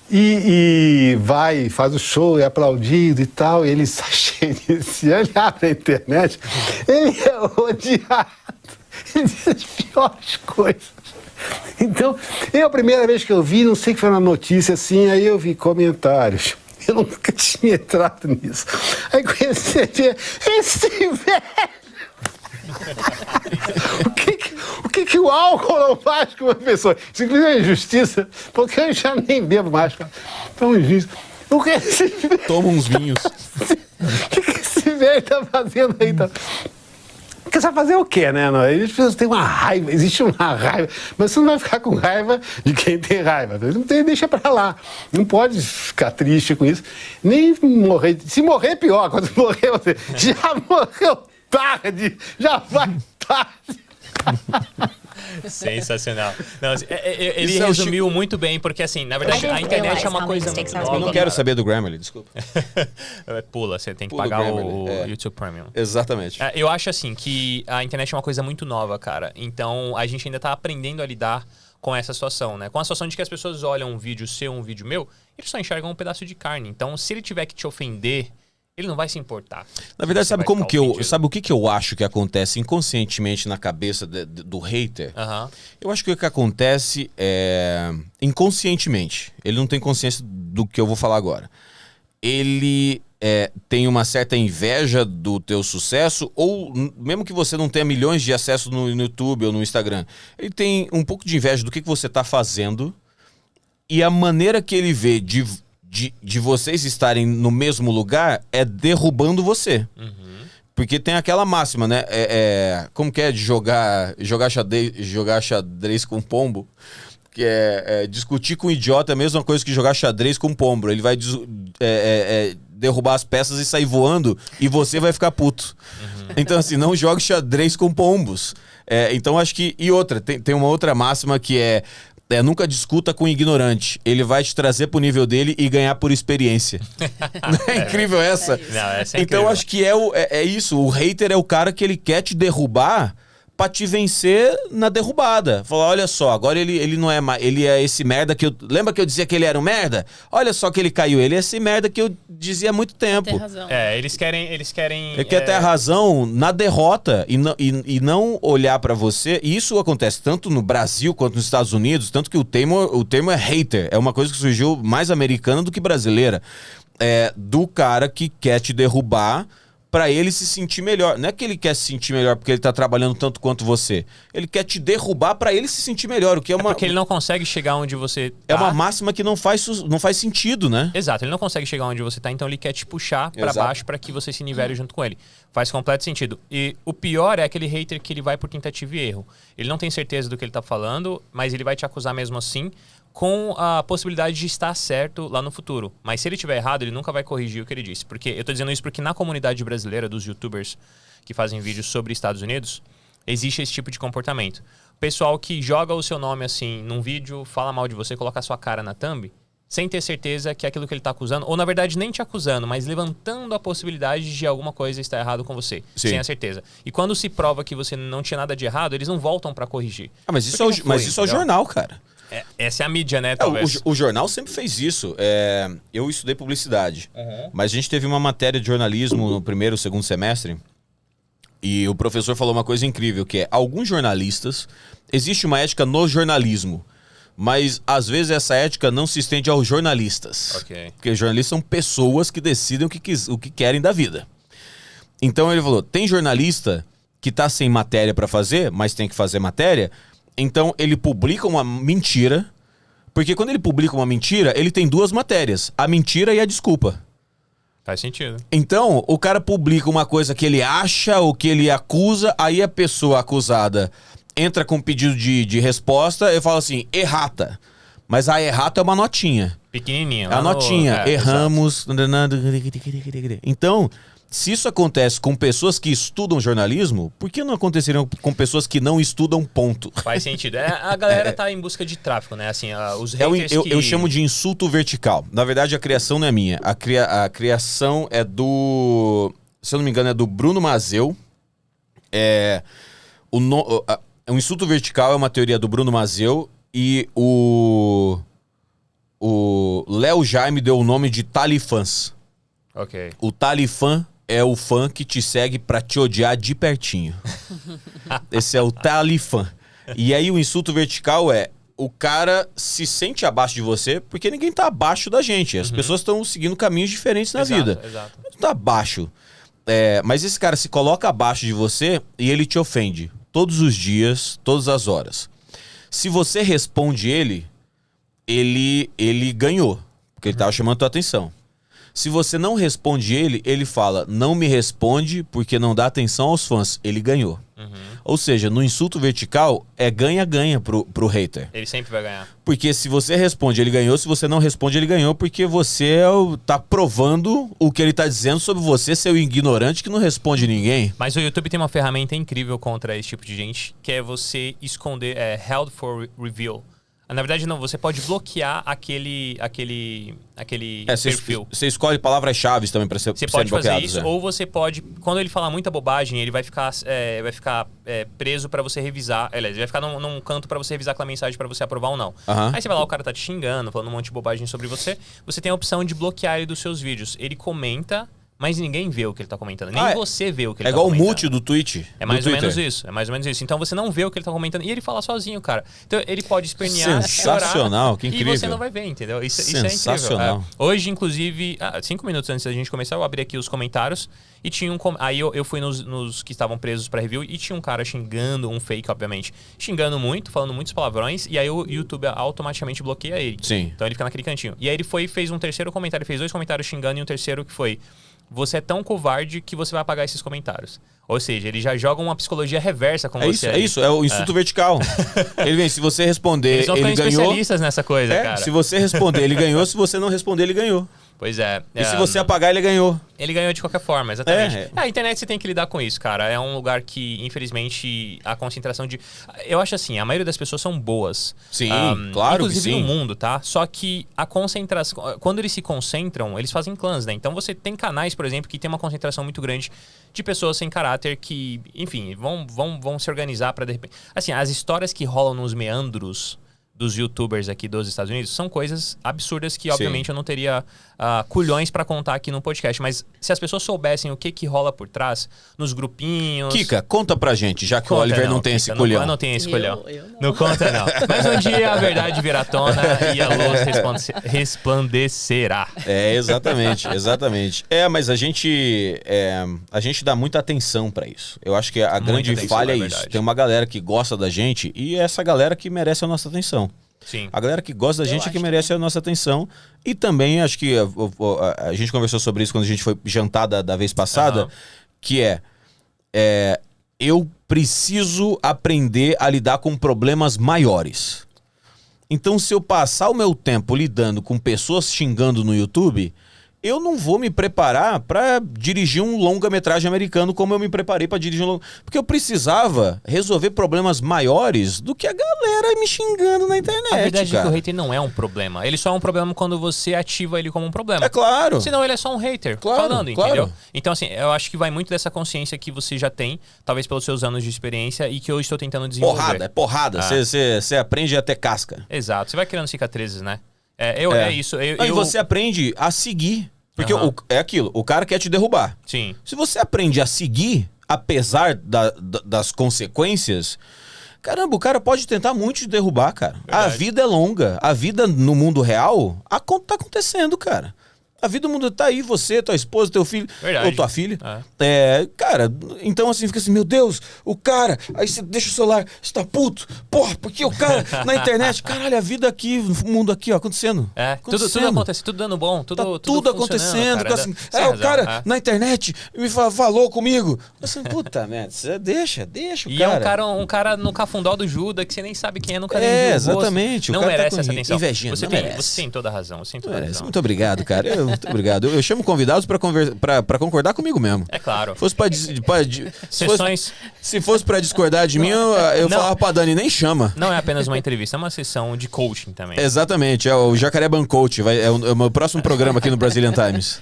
E vai, faz o show, é aplaudido e tal, e ele sai cheio de... Se olhar pra internet, ele é odiado. Ele diz as piores coisas. Então, a primeira vez que eu vi, não sei que foi uma notícia assim, aí eu vi comentários. Eu nunca tinha entrado nisso. Aí comecei a ver esse velho. O que o álcool não faz com uma pessoa? Isso inclusive é injustiça, porque eu já nem bebo mais. Então, injustiça. O que esse velho... Toma uns vinhos. O que esse velho tá fazendo aí? Porque você vai fazer o quê, né? As pessoas têm uma raiva, existe uma raiva, mas você não vai ficar com raiva de quem tem raiva. Não tem, deixa pra lá. Não pode ficar triste com isso. Nem morrer. Se morrer é pior. Quando morrer, você já morreu tarde, já vai tarde. Sensacional. Não, ele resumiu muito bem, porque assim, na verdade, a internet é uma coisa muito nova. Eu não quero saber do Grammarly, desculpa. Pula, você tem que pagar o YouTube Premium. Exatamente. Eu acho assim que a internet é uma coisa muito nova, cara. Então a gente ainda tá aprendendo a lidar com essa situação, né? Com a situação de que as pessoas olham um vídeo seu, um vídeo meu, eles só enxergam um pedaço de carne. Então, se ele tiver que te ofender, ele não vai se importar. Na verdade, sabe o que eu acho que acontece inconscientemente na cabeça do hater? Eu acho que o que acontece é inconscientemente. Ele não tem consciência do que eu vou falar agora. Ele tem uma certa inveja do teu sucesso, ou mesmo que você não tenha milhões de acessos no YouTube ou no Instagram, ele tem um pouco de inveja do que você está fazendo, e a maneira que ele vê de vocês estarem no mesmo lugar é derrubando você. Porque tem aquela máxima, né? Como que é de jogar xadrez com pombo? que é discutir com um idiota é a mesma coisa que jogar xadrez com um pombo. Ele vai derrubar as peças e sair voando e você vai ficar puto. Então, assim, não jogue xadrez com pombos. Então, acho que... E outra, tem uma outra máxima que nunca discuta com um ignorante. Ele vai te trazer pro nível dele e ganhar por experiência. Não é incrível essa? Não, essa é então, incrível. acho que é isso. O hater é o cara que ele quer te derrubar pra te vencer na derrubada. Falar, olha só, agora ele não é mais... Ele é esse merda que eu... Lembra que eu dizia que ele era um merda? Olha só que ele caiu. Ele é esse merda que eu dizia há muito tempo. Tem razão. Eles querem... Ele quer ter a razão na derrota e não olhar pra você. E isso acontece tanto no Brasil quanto nos Estados Unidos, tanto que o termo é hater. É uma coisa que surgiu mais americana do que brasileira. Do cara que quer te derrubar pra ele se sentir melhor. Não é que ele quer se sentir melhor porque ele tá trabalhando tanto quanto você. Ele quer te derrubar pra ele se sentir melhor, o que é uma... porque ele não consegue chegar onde você tá. É uma máxima que não faz sentido, né? Exato, ele não consegue chegar onde você tá, então ele quer te puxar pra Exato. baixo pra que você se nivele junto com ele. Faz completo sentido. E o pior é aquele hater que ele vai por tentativa e erro. Ele não tem certeza do que ele tá falando, mas ele vai te acusar mesmo assim, com a possibilidade de estar certo lá no futuro. Mas se ele estiver errado, ele nunca vai corrigir o que ele disse. Porque eu tô dizendo isso porque na comunidade brasileira dos youtubers que fazem vídeos sobre Estados Unidos, existe esse tipo de comportamento. O pessoal que joga o seu nome assim num vídeo, fala mal de você, coloca a sua cara na thumb, sem ter certeza que aquilo que ele tá acusando, ou na verdade nem te acusando, mas levantando a possibilidade de alguma coisa estar errado com você, Sim. sem a certeza. E quando se prova que você não tinha nada de errado, eles não voltam pra corrigir. Mas isso, Porque não foi, isso é o entendeu? jornal, cara. Essa é a mídia, né, talvez. O jornal sempre fez isso. Eu estudei publicidade, mas a gente teve uma matéria de jornalismo no primeiro, segundo semestre, e o professor falou uma coisa incrível, que é, alguns jornalistas, existe uma ética no jornalismo, mas às vezes essa ética não se estende aos jornalistas. Ok. Porque jornalistas são pessoas que decidem o que querem da vida. Então ele falou, tem jornalista que tá sem matéria pra fazer, mas tem que fazer matéria, então ele publica uma mentira, porque quando ele publica uma mentira, ele tem duas matérias, a mentira e a desculpa. Faz sentido. Então, o cara publica uma coisa que ele acha ou que ele acusa, aí a pessoa acusada entra com um pedido de resposta e fala assim, errata. Mas a errata é uma notinha. Pequenininha. A notinha, erramos. Então, se isso acontece com pessoas que estudam jornalismo, por que não aconteceriam com pessoas que não estudam, ponto? Faz sentido. A galera tá em busca de tráfico, né? Assim, os haters Eu chamo de insulto vertical. Na verdade, a criação não é minha. A criação é do... Se eu não me engano, é do Bruno Mazeu. O insulto vertical é uma teoria do Bruno Mazeu. E o Léo Jaime deu o nome de talifãs. Ok. O talifã é o fã que te segue pra te odiar de pertinho. Esse é o talifã. E aí o insulto vertical é... O cara se sente abaixo de você porque ninguém tá abaixo da gente. As pessoas estão seguindo caminhos diferentes na vida. Exato. Não tá abaixo. Mas esse cara se coloca abaixo de você e ele te ofende. Todos os dias, todas as horas. Se você responde ele ganhou. Porque ele tava chamando tua atenção. Se você não responde ele fala, não me responde porque não dá atenção aos fãs. Ele ganhou. Ou seja, no insulto vertical é ganha-ganha pro hater. Ele sempre vai ganhar. Porque se você responde, ele ganhou. Se você não responde, ele ganhou. Porque você tá provando o que ele tá dizendo sobre você, seu ignorante que não responde ninguém. Mas o YouTube tem uma ferramenta incrível contra esse tipo de gente, que é você esconder, held for reveal. Na verdade, não, você pode bloquear aquele perfil. Você escolhe palavras-chave também para ser Você pode fazer bloqueados, isso, ou você pode... Quando ele falar muita bobagem, ele vai ficar preso pra você revisar. Ele vai ficar num canto pra você revisar aquela mensagem pra você aprovar ou não. Aí você vai lá, o cara tá te xingando, falando um monte de bobagem sobre você. Você tem a opção de bloquear ele dos seus vídeos. Ele comenta, mas ninguém vê o que ele tá comentando. Nem você vê o que ele tá comentando. É igual o mute do Twitch. É mais ou menos isso. É mais ou menos isso. Então você não vê o que ele tá comentando. E ele fala sozinho, cara. Então ele pode espernear, sensacional, chorar, que incrível. e você não vai ver, entendeu? Isso é incrível. Sensacional. Hoje, inclusive, 5 minutos antes da gente começar, eu abri aqui os comentários e tinha aí eu fui nos que estavam presos pra review e tinha um cara xingando, um fake, obviamente, xingando muito, falando muitos palavrões, e aí o YouTube automaticamente bloqueia ele. Sim. Então ele fica naquele cantinho. E aí ele fez um terceiro comentário, ele fez 2 comentários xingando e um terceiro que foi... você é tão covarde que você vai apagar esses comentários. Ou seja, ele já joga uma psicologia reversa com você. É isso, é o insulto vertical. Ele vem, se você responder, Eles vão ele ficando ganhou. especialistas nessa coisa, cara. Se você responder, ele ganhou. Se você não responder, ele ganhou. Pois é. E se você apagar, ele ganhou. Ele ganhou de qualquer forma, exatamente. É. A internet você tem que lidar com isso, cara. É um lugar que, infelizmente, a concentração de... Eu acho assim, a maioria das pessoas são boas. Sim, claro que inclusive sim. no mundo, tá? Só que a concentração... Quando eles se concentram, eles fazem clãs, né? Então você tem canais, por exemplo, que tem uma concentração muito grande de pessoas sem caráter que, enfim, vão se organizar pra de repente... Assim, as histórias que rolam nos meandros dos youtubers aqui dos Estados Unidos são coisas absurdas que, obviamente, eu não teria culhões pra contar aqui no podcast. Mas se as pessoas soubessem o que rola por trás, nos grupinhos... Kika, conta pra gente, já que o Oliver não tem esse Kika, culhão. Eu não tenho esse culhão. Eu não. Não conta, não. Mas um dia a verdade virá à tona e a luz resplandecerá. É, exatamente, exatamente. Mas a gente dá muita atenção pra isso. Eu acho que a grande atenção, falha é é isso. verdade. Tem uma galera que gosta da gente e é essa galera que merece a nossa atenção. Sim. A galera que gosta da Eu gente é que acho merece a nossa atenção. E também acho que a gente conversou sobre isso quando a gente foi jantar da vez passada, Aham. que eu preciso aprender a lidar com problemas maiores. Então, se eu passar o meu tempo lidando com pessoas xingando no YouTube, eu não vou me preparar pra dirigir um longa-metragem americano como eu me preparei pra dirigir um longa... Porque eu precisava resolver problemas maiores do que a galera me xingando na internet, A verdade é que cara. o hater não é um problema. Ele só é um problema quando você ativa ele como um problema. É claro. Senão ele é só um hater Claro, falando, claro. entendeu? Então, assim, eu acho que vai muito dessa consciência que você já tem, talvez pelos seus anos de experiência, e que eu estou tentando desenvolver. Porrada. Você aprende a ter casca. Exato. Você vai criando cicatrizes, né? É isso. Aí você aprende a seguir. Porque Aham. é aquilo, o cara quer te derrubar. Sim. Se você aprende a seguir, apesar das consequências, caramba, o cara pode tentar muito te derrubar, cara. Verdade. A vida é longa. A vida no mundo real tá acontecendo, cara. A vida do mundo tá aí, você, tua esposa, teu filho, Verdade. ou tua filha. Cara, então assim, fica assim, meu Deus, o cara, aí você deixa o celular, você tá puto, porra, porque o cara na internet, caralho, a vida aqui, o mundo aqui, ó, acontecendo. Tudo acontece, tudo dando bom, Tá tudo funcionando, acontecendo, cara. assim, Sem o razão, cara na internet me falou comigo. Assim, puta merda, você deixa o E cara. é um cara no cafundó do Judas que você nem sabe quem é, nunca nem viu o rosto. Exatamente. Não o cara merece tá com essa atenção. invejinha, Você não tem, merece. você tem toda a razão. Você tem toda a Merece. razão. Muito obrigado, cara. Muito obrigado. Eu chamo convidados pra concordar comigo mesmo. É claro. Se fosse pra discordar de mim, eu Não. falava pra Dani, nem chama. Não é apenas uma entrevista, é uma sessão de coaching também. Exatamente, é o Jacaré Bancoach, é o meu próximo programa aqui no Brazilian Times.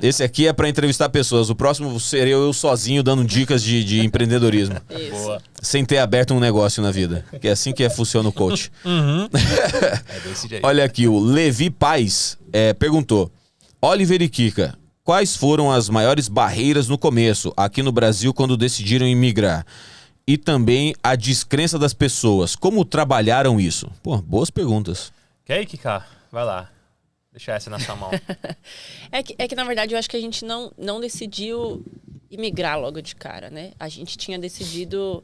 Esse aqui é pra entrevistar pessoas, o próximo seria eu sozinho dando dicas de empreendedorismo, Isso. Boa. sem ter aberto um negócio na vida, que é assim que funciona o coach. É desse jeito. Olha aqui, o Levi Paz perguntou, Oliver e Kika, quais foram as maiores barreiras no começo, aqui no Brasil, quando decidiram emigrar? E também a descrença das pessoas, como trabalharam isso? Pô, boas perguntas. Quer ir, Kika? Vai lá. Deixa essa na sua mão. É que, na verdade, eu acho que a gente não decidiu imigrar logo de cara, né? A gente tinha decidido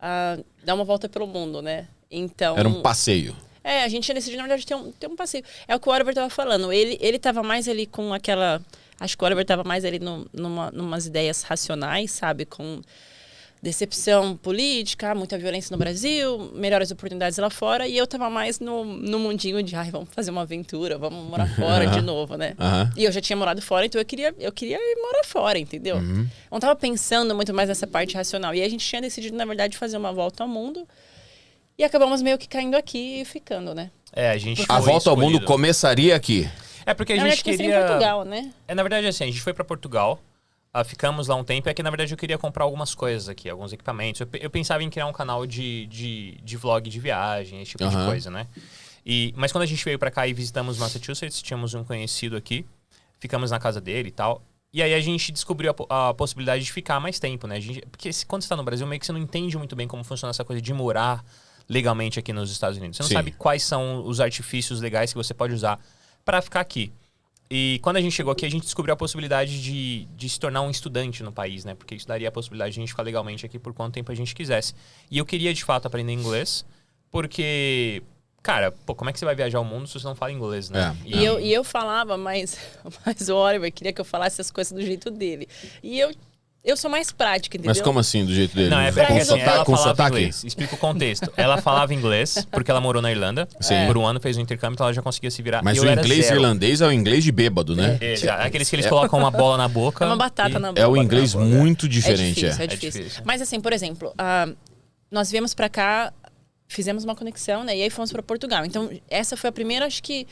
dar uma volta pelo mundo, né? Então... Era um passeio. A gente tinha decidido, na verdade, ter um passeio. É o que o Oliver tava falando. Ele tava mais ali com aquela... Acho que o Oliver tava mais ali numas ideias racionais, sabe? Com decepção política, muita violência no Brasil, melhores oportunidades lá fora. E eu tava mais no mundinho de, vamos fazer uma aventura, vamos morar fora de novo, né? E eu já tinha morado fora, então eu queria ir morar fora, entendeu? Eu não tava pensando muito mais nessa parte racional. E a gente tinha decidido, na verdade, fazer uma volta ao mundo. E acabamos meio que caindo aqui e ficando, né? A gente A foi volta ao mundo escolhido. começaria aqui. É porque a Na gente verdade, queria... em Portugal, né? Na verdade, assim, a gente foi pra Portugal, ficamos lá um tempo, que na verdade eu queria comprar algumas coisas aqui, alguns equipamentos. Eu pensava em criar um canal de vlog de viagem, esse tipo de coisa, né? Mas quando a gente veio pra cá e visitamos Massachusetts, tínhamos um conhecido aqui, ficamos na casa dele e tal. E aí a gente descobriu a possibilidade de ficar mais tempo, né? Porque quando você tá no Brasil, meio que você não entende muito bem como funciona essa coisa de morar legalmente aqui nos Estados Unidos. Você não Sim. sabe quais são os artifícios legais que você pode usar para ficar aqui. E quando a gente chegou aqui, a gente descobriu a possibilidade de se tornar um estudante no país, né? Porque isso daria a possibilidade de a gente ficar legalmente aqui por quanto tempo a gente quisesse. E eu queria, de fato, aprender inglês, porque, cara, pô, como é que você vai viajar o mundo se você não fala inglês, né? E eu falava, mas o Oliver queria que eu falasse as coisas do jeito dele. E eu sou mais prática, entendeu? Mas como assim, do jeito dele? Não, é Pra porque assim, resolver. ela Com falava sotaque? inglês. Explica o contexto. Ela falava inglês porque ela morou na Irlanda. Sim. Por um ano fez um intercâmbio, então ela já conseguia se virar. Mas e o eu era inglês zero. irlandês é o inglês de bêbado, né? Aqueles que eles colocam uma bola na boca. É uma batata na boca. É o inglês muito É diferente. difícil, é É difícil. difícil. Mas assim, por exemplo, nós viemos pra cá, fizemos uma conexão, né? E aí fomos pra Portugal. Então, essa foi a primeira, acho que...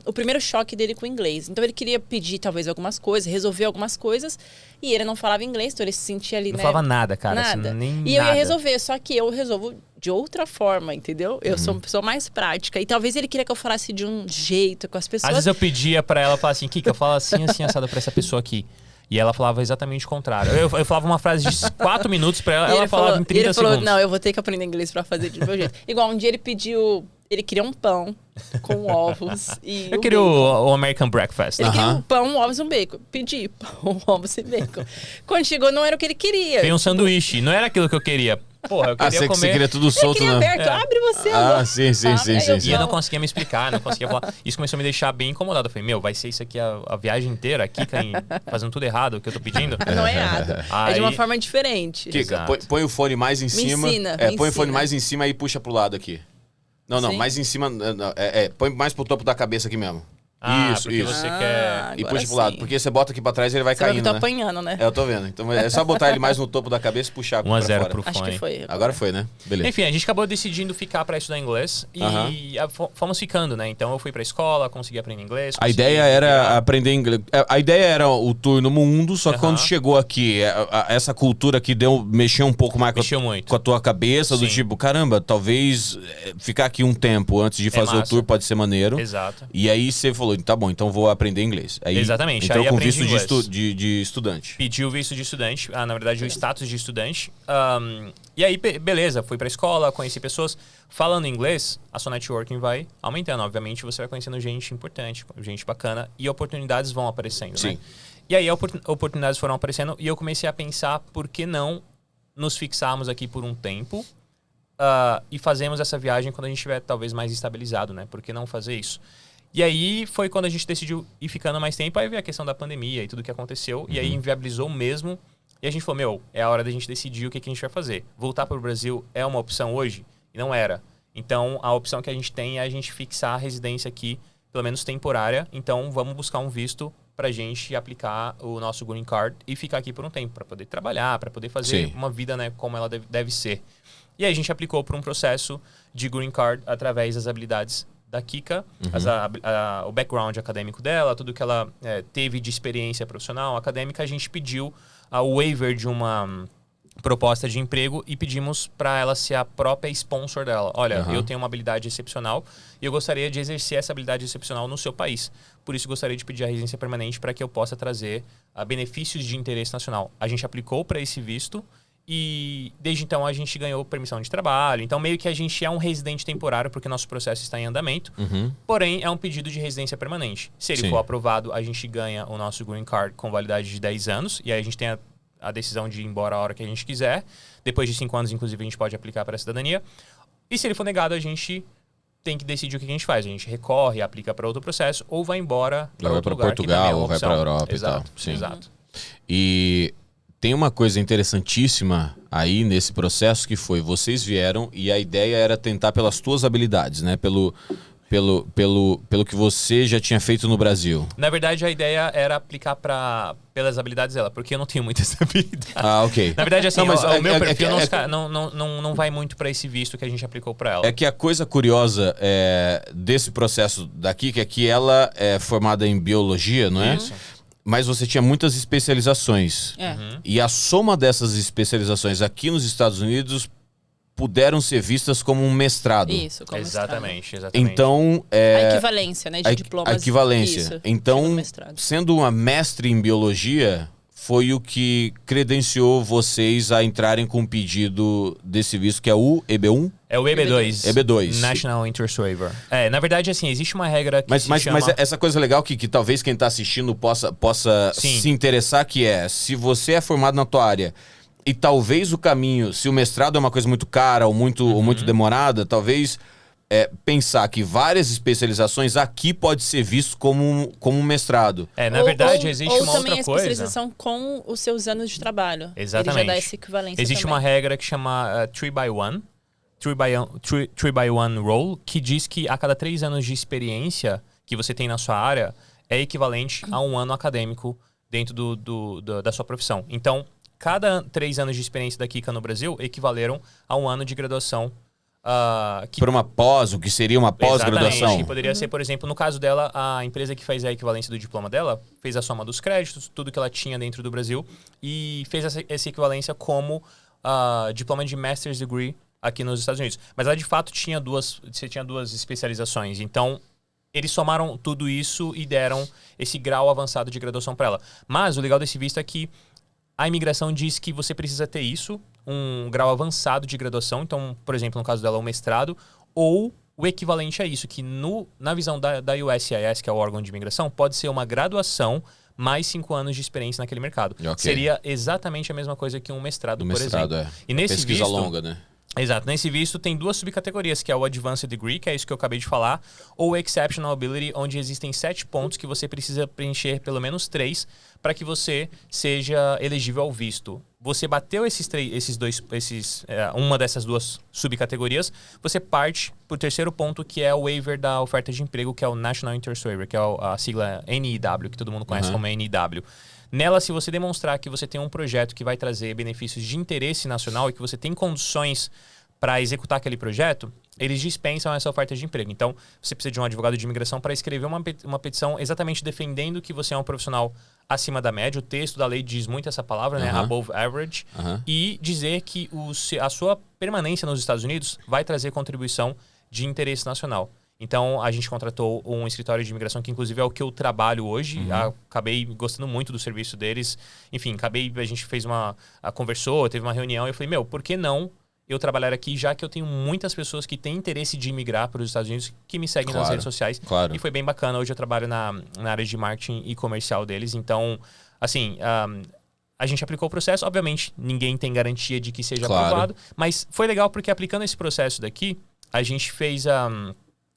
o primeiro choque dele com o inglês. Então ele queria pedir talvez algumas coisas, resolver algumas coisas, e ele não falava inglês, então ele se sentia ali, Não né? falava nada, cara. Nada. Assim, nem E eu ia nada. resolver, só que eu resolvo de outra forma, entendeu? Eu sou uma pessoa mais prática. E talvez ele queria que eu falasse de um jeito com as pessoas. Às vezes eu pedia pra ela falar assim, Kika, fala assim, assada pra essa pessoa aqui. E ela falava exatamente o contrário. Eu falava uma frase de 4 minutos pra ela, E ela ele falava falou, em 30 ele falou, segundos. não, eu vou ter que aprender inglês pra fazer de meu jeito. Igual um dia ele pediu, ele queria um pão com ovos e Eu o queria bacon. o American Breakfast. Ele queria Aham. um pão, ovos e um bacon. Pedi pão, ovos e bacon. Quando chegou, não era o que ele queria. Veio um sanduíche, não era aquilo que eu queria. Porra, eu Ah, queria você comer... queria tudo Ele solto, queria né? aberto, abre você Ah, agora. sim, sim, sim, Aí sim, eu sim. E eu não só- conseguia me explicar, não conseguia falar. Isso começou a me deixar bem incomodado. Eu falei, meu, vai ser isso aqui a viagem inteira, aqui fazendo tudo errado, o que eu tô pedindo? Não é errado. É de uma Aí- forma diferente. Kika, Exato. põe o fone mais em cima. ensina, É, me põe o fone ensina. mais em cima e puxa pro lado aqui. Não, Sim? mais em cima. Põe mais pro topo da cabeça aqui mesmo. Ah, isso, porque isso. você Ah, quer... E agora puxa pro lado. sim. Porque você bota aqui pra trás e ele vai Você vai ver caindo, que eu tô né? apanhando, né? É, eu tô vendo. Então é só botar ele mais no topo da cabeça e puxar 1 pra a 0 fora. pro Acho fone. que foi. Agora foi, né? Beleza. Enfim, a gente acabou decidindo ficar pra estudar inglês e Aham. fomos ficando, né? Então eu fui pra escola, consegui aprender inglês. A consegui ideia era virar. aprender inglês. A ideia era o tour no mundo, só que Aham. quando chegou aqui, essa cultura que mexeu um pouco mais Mexeu muito. com a tua cabeça, do Sim. tipo, caramba, talvez ficar aqui um tempo antes de fazer o massa. tour pode ser maneiro. Exato. E aí você falou, tá bom, então vou aprender inglês. Aí Exatamente, entrou aí com aprendi visto de, inglês. de estudante. Pedi o visto de estudante, na verdade o status de estudante. E aí, beleza, fui pra escola, conheci pessoas. Falando inglês, a sua networking vai aumentando. Obviamente, você vai conhecendo gente importante, gente bacana, e oportunidades vão aparecendo, Sim. né? E aí, oportunidades foram aparecendo, e eu comecei a pensar por que não nos fixarmos aqui por um tempo e fazemos essa viagem quando a gente estiver talvez mais estabilizado, né? Por que não fazer isso? E aí foi quando a gente decidiu ir ficando mais tempo, aí veio a questão da pandemia e tudo que aconteceu, e aí inviabilizou mesmo. E a gente falou, meu, é a hora da gente decidir o que a gente vai fazer. Voltar para o Brasil é uma opção hoje? E não era. Então, a opção que a gente tem é a gente fixar a residência aqui, pelo menos temporária. Então, vamos buscar um visto pra gente aplicar o nosso green card e ficar aqui por um tempo, para poder trabalhar, para poder fazer Sim. uma vida, né, como ela deve ser. E aí a gente aplicou por um processo de green card através das habilidades da Kika, o background acadêmico dela, tudo que ela teve de experiência profissional, acadêmica, a gente pediu o waiver de uma proposta de emprego e pedimos para ela ser a própria sponsor dela. Olha, eu tenho uma habilidade excepcional e eu gostaria de exercer essa habilidade excepcional no seu país. Por isso, gostaria de pedir a residência permanente para que eu possa trazer benefícios de interesse nacional. A gente aplicou para esse visto e desde então a gente ganhou permissão de trabalho. Então meio que a gente é um residente temporário porque nosso processo está em andamento. Porém, é um pedido de residência permanente. Se ele Sim. for aprovado, a gente ganha o nosso green card com validade de 10 anos. E aí a gente tem a decisão de ir embora a hora que a gente quiser. Depois de 5 anos, inclusive, a gente pode aplicar para a cidadania. E se ele for negado, a gente tem que decidir o que a gente faz. A gente recorre, aplica para outro processo ou vai embora para Vai outro pra lugar. que Portugal, também é uma ou vai opção. pra Europa e Exato, tal. Sim. Exato. E tem uma coisa interessantíssima aí nesse processo que foi, vocês vieram e a ideia era tentar pelas tuas habilidades, né? Pelo que você já tinha feito no Brasil. Na verdade, a ideia era aplicar pelas habilidades dela, porque eu não tenho muitas habilidades. Ah, ok. Na verdade, assim, Não, mas o meu perfil é não vai muito para esse visto que a gente aplicou para ela. É que a coisa curiosa desse processo daqui, que é que ela é formada em biologia, não é? Isso. Mas você tinha muitas especializações. É. E a soma dessas especializações aqui nos Estados Unidos puderam ser vistas como um mestrado. Isso, como Exatamente. Então, A equivalência, né, de a diplomas. equivalência. Isso, Então, chama mestrado. sendo uma mestre em biologia, foi o que credenciou vocês a entrarem com o pedido desse visto, que é o EB1? É o EB2. EB2. National Interest Waiver. Na verdade, assim, existe uma regra que Mas se chama... essa coisa legal que talvez quem está assistindo possa Sim. se interessar, que é, se você é formado na tua área e talvez o caminho, se o mestrado é uma coisa muito cara ou muito demorada, talvez pensar que várias especializações aqui pode ser visto como um mestrado. Na verdade, existe uma outra também a coisa. especialização com os seus anos de trabalho. Exatamente. Ele já dá essa equivalência Existe também. uma regra que chama 3x1. 3x1 rule, que diz que a cada 3 anos de experiência que você tem na sua área é equivalente a 1 ano acadêmico dentro da sua profissão. Então, cada 3 anos de experiência da Kika no Brasil equivaleram a 1 ano de graduação. Por uma pós, o que seria uma pós-graduação. Exatamente. Poderia ser, por exemplo, no caso dela, a empresa que fez a equivalência do diploma dela fez a soma dos créditos, tudo que ela tinha dentro do Brasil, e fez essa equivalência como diploma de Master's Degree aqui nos Estados Unidos. Mas ela, de fato, tinha duas especializações. Então, eles somaram tudo isso e deram esse grau avançado de graduação para ela. Mas o legal desse visto é que a imigração diz que você precisa ter isso, um grau avançado de graduação. Então, por exemplo, no caso dela, um mestrado, ou o equivalente a isso, que na visão da USCIS, que é o órgão de imigração, pode ser uma graduação mais 5 anos de experiência naquele mercado. Okay. Seria exatamente a mesma coisa que um mestrado, por exemplo. E nesse pesquisa visto, longa, né? Exato. Nesse visto tem 2 subcategorias, que é o Advanced Degree, que é isso que eu acabei de falar, ou o Exceptional Ability, onde existem 7 pontos que você precisa preencher pelo menos 3 para que você seja elegível ao visto. Você bateu uma dessas 2 subcategorias, você parte para o terceiro ponto, que é o waiver da oferta de emprego, que é o National Interest Waiver, que é a sigla NIW, que todo mundo conhece como NIW. Nela, se você demonstrar que você tem um projeto que vai trazer benefícios de interesse nacional e que você tem condições para executar aquele projeto, eles dispensam essa oferta de emprego. Então, você precisa de um advogado de imigração para escrever uma petição exatamente defendendo que você é um profissional acima da média. O texto da lei diz muito essa palavra, né? Above average. E dizer que a sua permanência nos Estados Unidos vai trazer contribuição de interesse nacional. Então, a gente contratou um escritório de imigração, que inclusive é o que eu trabalho hoje. Acabei gostando muito do serviço deles. Enfim, a gente fez conversou, teve uma reunião, e eu falei, por que não eu trabalhar aqui, já que eu tenho muitas pessoas que têm interesse de imigrar para os Estados Unidos, que me seguem nas redes sociais. Claro. E foi bem bacana. Hoje eu trabalho na área de marketing e comercial deles. Então, assim, a gente aplicou o processo. Obviamente, ninguém tem garantia de que seja aprovado. Mas foi legal porque, aplicando esse processo daqui, a gente fez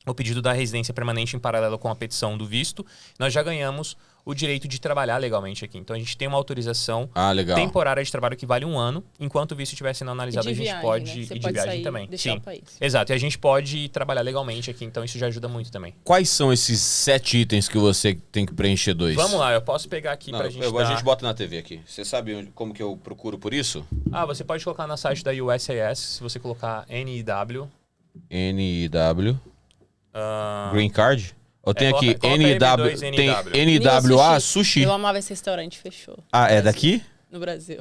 o pedido da residência permanente em paralelo com a petição do visto. Nós já ganhamos o direito de trabalhar legalmente aqui. Então, a gente tem uma autorização temporária de trabalho que vale 1 ano. Enquanto o visto estiver sendo analisado, a gente pode... Né? Você e pode de viagem sair, também. deixar o país. Exato. E a gente pode trabalhar legalmente aqui. Então, isso já ajuda muito também. Quais são esses 7 itens que você tem que preencher 2? Vamos lá. Eu posso pegar aqui pra gente A gente bota na TV aqui. Você sabe como que eu procuro por isso? Você pode colocar no site da USCIS. Se você colocar NIW. NIW. Green Card? Eu tenho aqui NW, tem NWA Sushi. Eu amava esse restaurante, fechou. É daqui? No Brasil.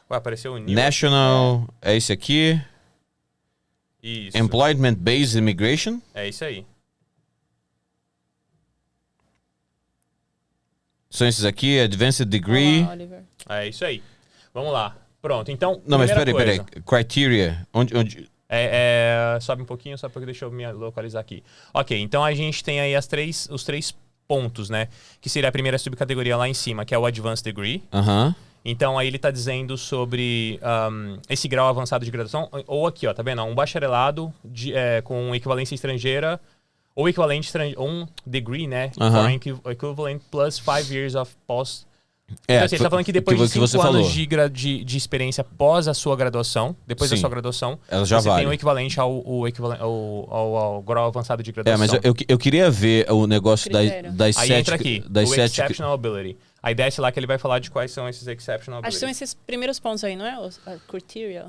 Ué, apareceu o New. National, é esse aqui. Isso. Employment Based Immigration. É isso aí. São esses aqui, Advanced Degree. Olá, Oliver. É isso aí. Vamos lá. Pronto, então... Não, mas peraí. Criteria. Onde... sobe um pouquinho, só porque deixa eu me localizar aqui. Ok, então a gente tem aí os 3 pontos, né? Que seria a primeira subcategoria lá em cima, que é o Advanced Degree. Então aí ele está dizendo sobre esse grau avançado de graduação. Ou aqui, ó, tá vendo? Um bacharelado com equivalência estrangeira, ou equivalente um degree, né? Foreign equivalent plus 5 years of post. Então, assim, ele tá falando que depois de 5 anos de experiência pós a sua graduação, depois da sua graduação, você tem o equivalente ao grau avançado de graduação. Mas eu queria ver o negócio das 7... Aí entra aqui, o Exceptional Ability. Aí desce lá que ele vai falar de quais são esses Exceptional Ability. Acho que são esses primeiros pontos aí, não é? A criteria.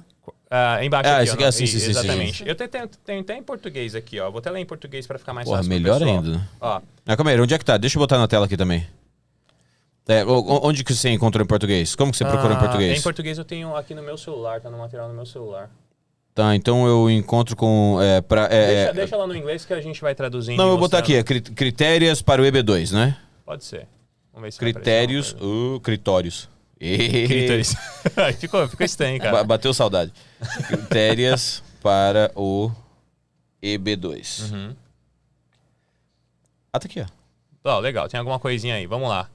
Embaixo aqui, isso aqui é assim, sim. Exatamente. Eu tenho até em português aqui, ó. Vou até ler em português para ficar mais fácil. Melhor ainda, né? Calma aí, onde é que tá? Deixa eu botar na tela aqui também. Onde que você encontrou em português? Como que você procurou em português? Em português eu tenho aqui no meu celular, tá no material no meu celular. Tá, então eu encontro com... Deixa lá no inglês que a gente vai traduzindo. Não, eu vou botar aqui, critérios para o EB2, né? Pode ser. Vamos ver se critérios. Critérios. Ficou estranho, cara. Bateu saudade. Critérios para o EB2. Tá aqui, ó. Legal, tem alguma coisinha aí. Vamos lá.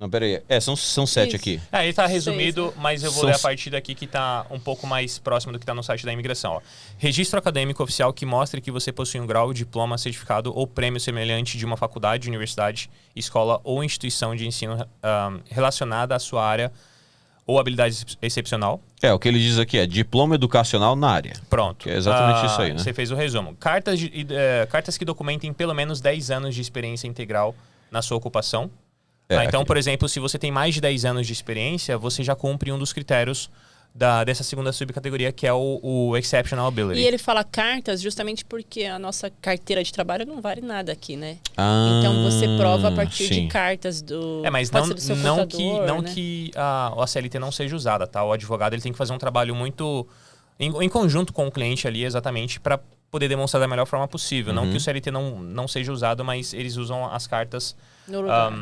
Não, peraí. São 7 Isso. aqui. Ele tá resumido, 6, né? mas eu vou ler a partir daqui que tá um pouco mais próximo do que tá no site da imigração. Ó. Registro acadêmico oficial que mostre que você possui um grau, diploma, certificado ou prêmio semelhante de uma faculdade, universidade, escola ou instituição de ensino relacionada à sua área ou habilidade excepcional. O que ele diz aqui é diploma educacional na área. Pronto. Que é exatamente isso aí, né? Você fez o resumo. Cartas que documentem pelo menos 10 anos de experiência integral na sua ocupação. Então, por exemplo, se você tem mais de 10 anos de experiência, você já cumpre um dos critérios dessa segunda subcategoria, que é o Exceptional Ability. E ele fala cartas justamente porque a nossa carteira de trabalho não vale nada aqui, né? Ah, Então você prova a partir sim. de cartas do... Mas pode ser do seu não contador, né? que a CLT não seja usada, tá? O advogado ele tem que fazer um trabalho muito em conjunto com o cliente ali, exatamente, para poder demonstrar da melhor forma possível. Não que o CLT não seja usado, mas eles usam as cartas No lugar.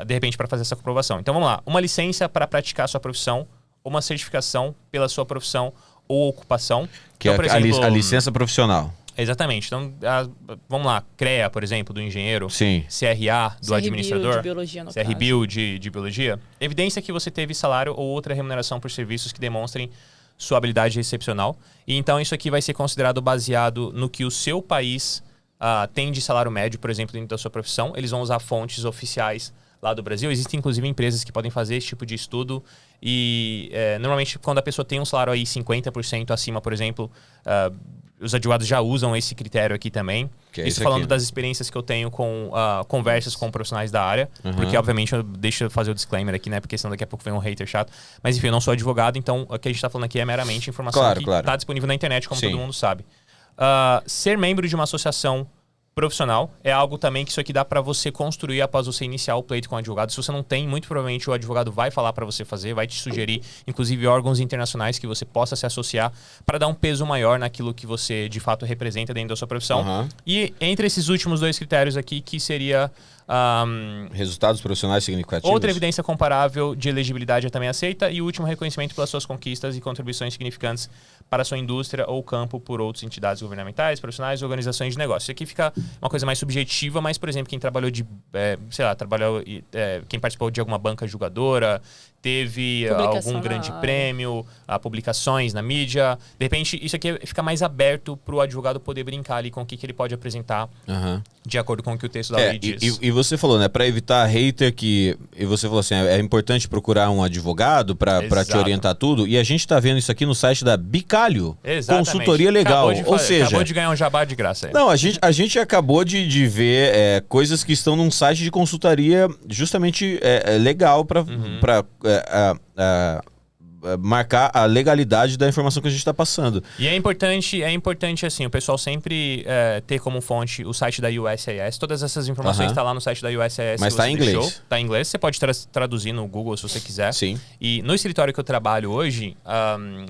de repente para fazer essa comprovação. Então vamos lá. Uma licença para praticar a sua profissão, uma certificação pela sua profissão ou ocupação. Que então, é por exemplo, a licença profissional. Exatamente. Então, vamos lá. CREA, por exemplo, do engenheiro. Sim. CRA, do administrador. de biologia, no CRBio, de biologia. Evidência que você teve salário ou outra remuneração por serviços que demonstrem sua habilidade excepcional. E então isso aqui vai ser considerado baseado no que o seu país tem de salário médio, por exemplo, dentro da sua profissão. Eles vão usar fontes oficiais lá do Brasil. Existem, inclusive, empresas que podem fazer esse tipo de estudo. E, normalmente, quando a pessoa tem um salário aí 50% acima, por exemplo, os advogados já usam esse critério aqui também. Isso falando das experiências que eu tenho com conversas com profissionais da área. Porque, obviamente, deixa eu fazer o disclaimer aqui, né? Porque senão daqui a pouco vem um hater chato. Mas, enfim, eu não sou advogado, então o que a gente está falando aqui é meramente informação que está disponível na internet, como todo mundo sabe. Ser membro de uma associação profissional é algo também que isso aqui dá para você construir após você iniciar o pleito com o advogado. Se você não tem, muito provavelmente o advogado vai falar para você fazer, vai te sugerir, inclusive, órgãos internacionais que você possa se associar para dar um peso maior naquilo que você, de fato, representa dentro da sua profissão. E entre esses últimos 2 critérios aqui, que seria... resultados profissionais significativos. Outra evidência comparável de elegibilidade é também aceita. E o último, reconhecimento pelas suas conquistas e contribuições significantes para a sua indústria ou campo por outras entidades governamentais, profissionais e organizações de negócio. Isso aqui fica uma coisa mais subjetiva, mas, por exemplo, quem trabalhou quem participou de alguma banca julgadora, teve algum grande prêmio, publicações na mídia. De repente, isso aqui fica mais aberto para o advogado poder brincar ali com o que ele pode apresentar de acordo com o que o texto da lei diz. E você falou, né, para evitar hater e você falou assim, é importante procurar um advogado para te orientar tudo. E a gente está vendo isso aqui no site da Bicalho, consultoria legal. Acabou de ganhar um jabá de graça aí. Não, a gente acabou de ver coisas que estão num site de consultoria justamente legal para marcar a legalidade da informação que a gente está passando. E é importante assim, o pessoal sempre ter como fonte o site da USIS. Todas essas informações estão lá no site da USIS. Mas está em inglês. Está em inglês. Você pode traduzir no Google se você quiser. Sim. E no escritório que eu trabalho hoje,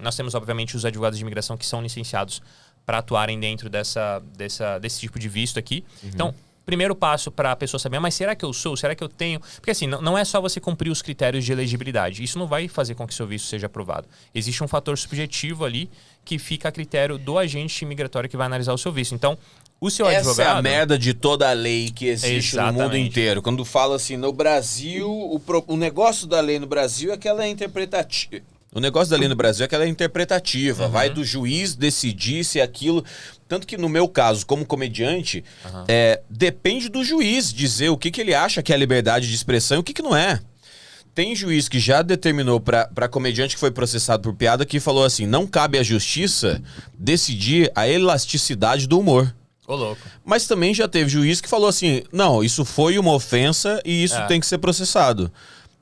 nós temos, obviamente, os advogados de imigração que são licenciados para atuarem dentro desse tipo de visto aqui. Então, primeiro passo para a pessoa saber, mas será que eu sou? Será que eu tenho? Porque assim, não é só você cumprir os critérios de elegibilidade. Isso não vai fazer com que seu visto seja aprovado. Existe um fator subjetivo ali que fica a critério do agente imigratório que vai analisar o seu visto. Então, o seu advogado... Essa é a merda de toda a lei que existe no mundo inteiro. Quando fala assim, no Brasil, o negócio da lei no Brasil é que ela é interpretativa. O negócio da lei no Brasil é que ela é interpretativa. Vai do juiz decidir se aquilo... Tanto que no meu caso, como comediante, depende do juiz dizer o que ele acha que é a liberdade de expressão e o que não é. Tem juiz que já determinou para comediante que foi processado por piada que falou assim, não cabe à justiça decidir a elasticidade do humor. Ô, louco. Mas também já teve juiz que falou assim, não, isso foi uma ofensa e isso tem que ser processado.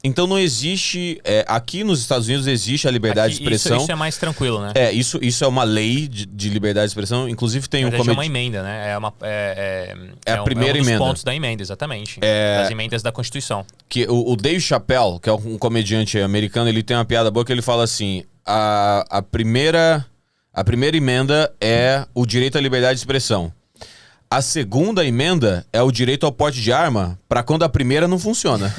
Então não existe... aqui nos Estados Unidos existe a liberdade de expressão. Isso é mais tranquilo, né? Isso é uma lei de liberdade de expressão. Inclusive tem é uma emenda, né? É a primeira emenda. Um dos pontos da emenda, exatamente. Das emendas da Constituição. Que o Dave Chappelle, que é um comediante americano, ele tem uma piada boa que ele fala assim, a primeira emenda é o direito à liberdade de expressão. A segunda emenda é o direito ao porte de arma para quando a primeira não funciona.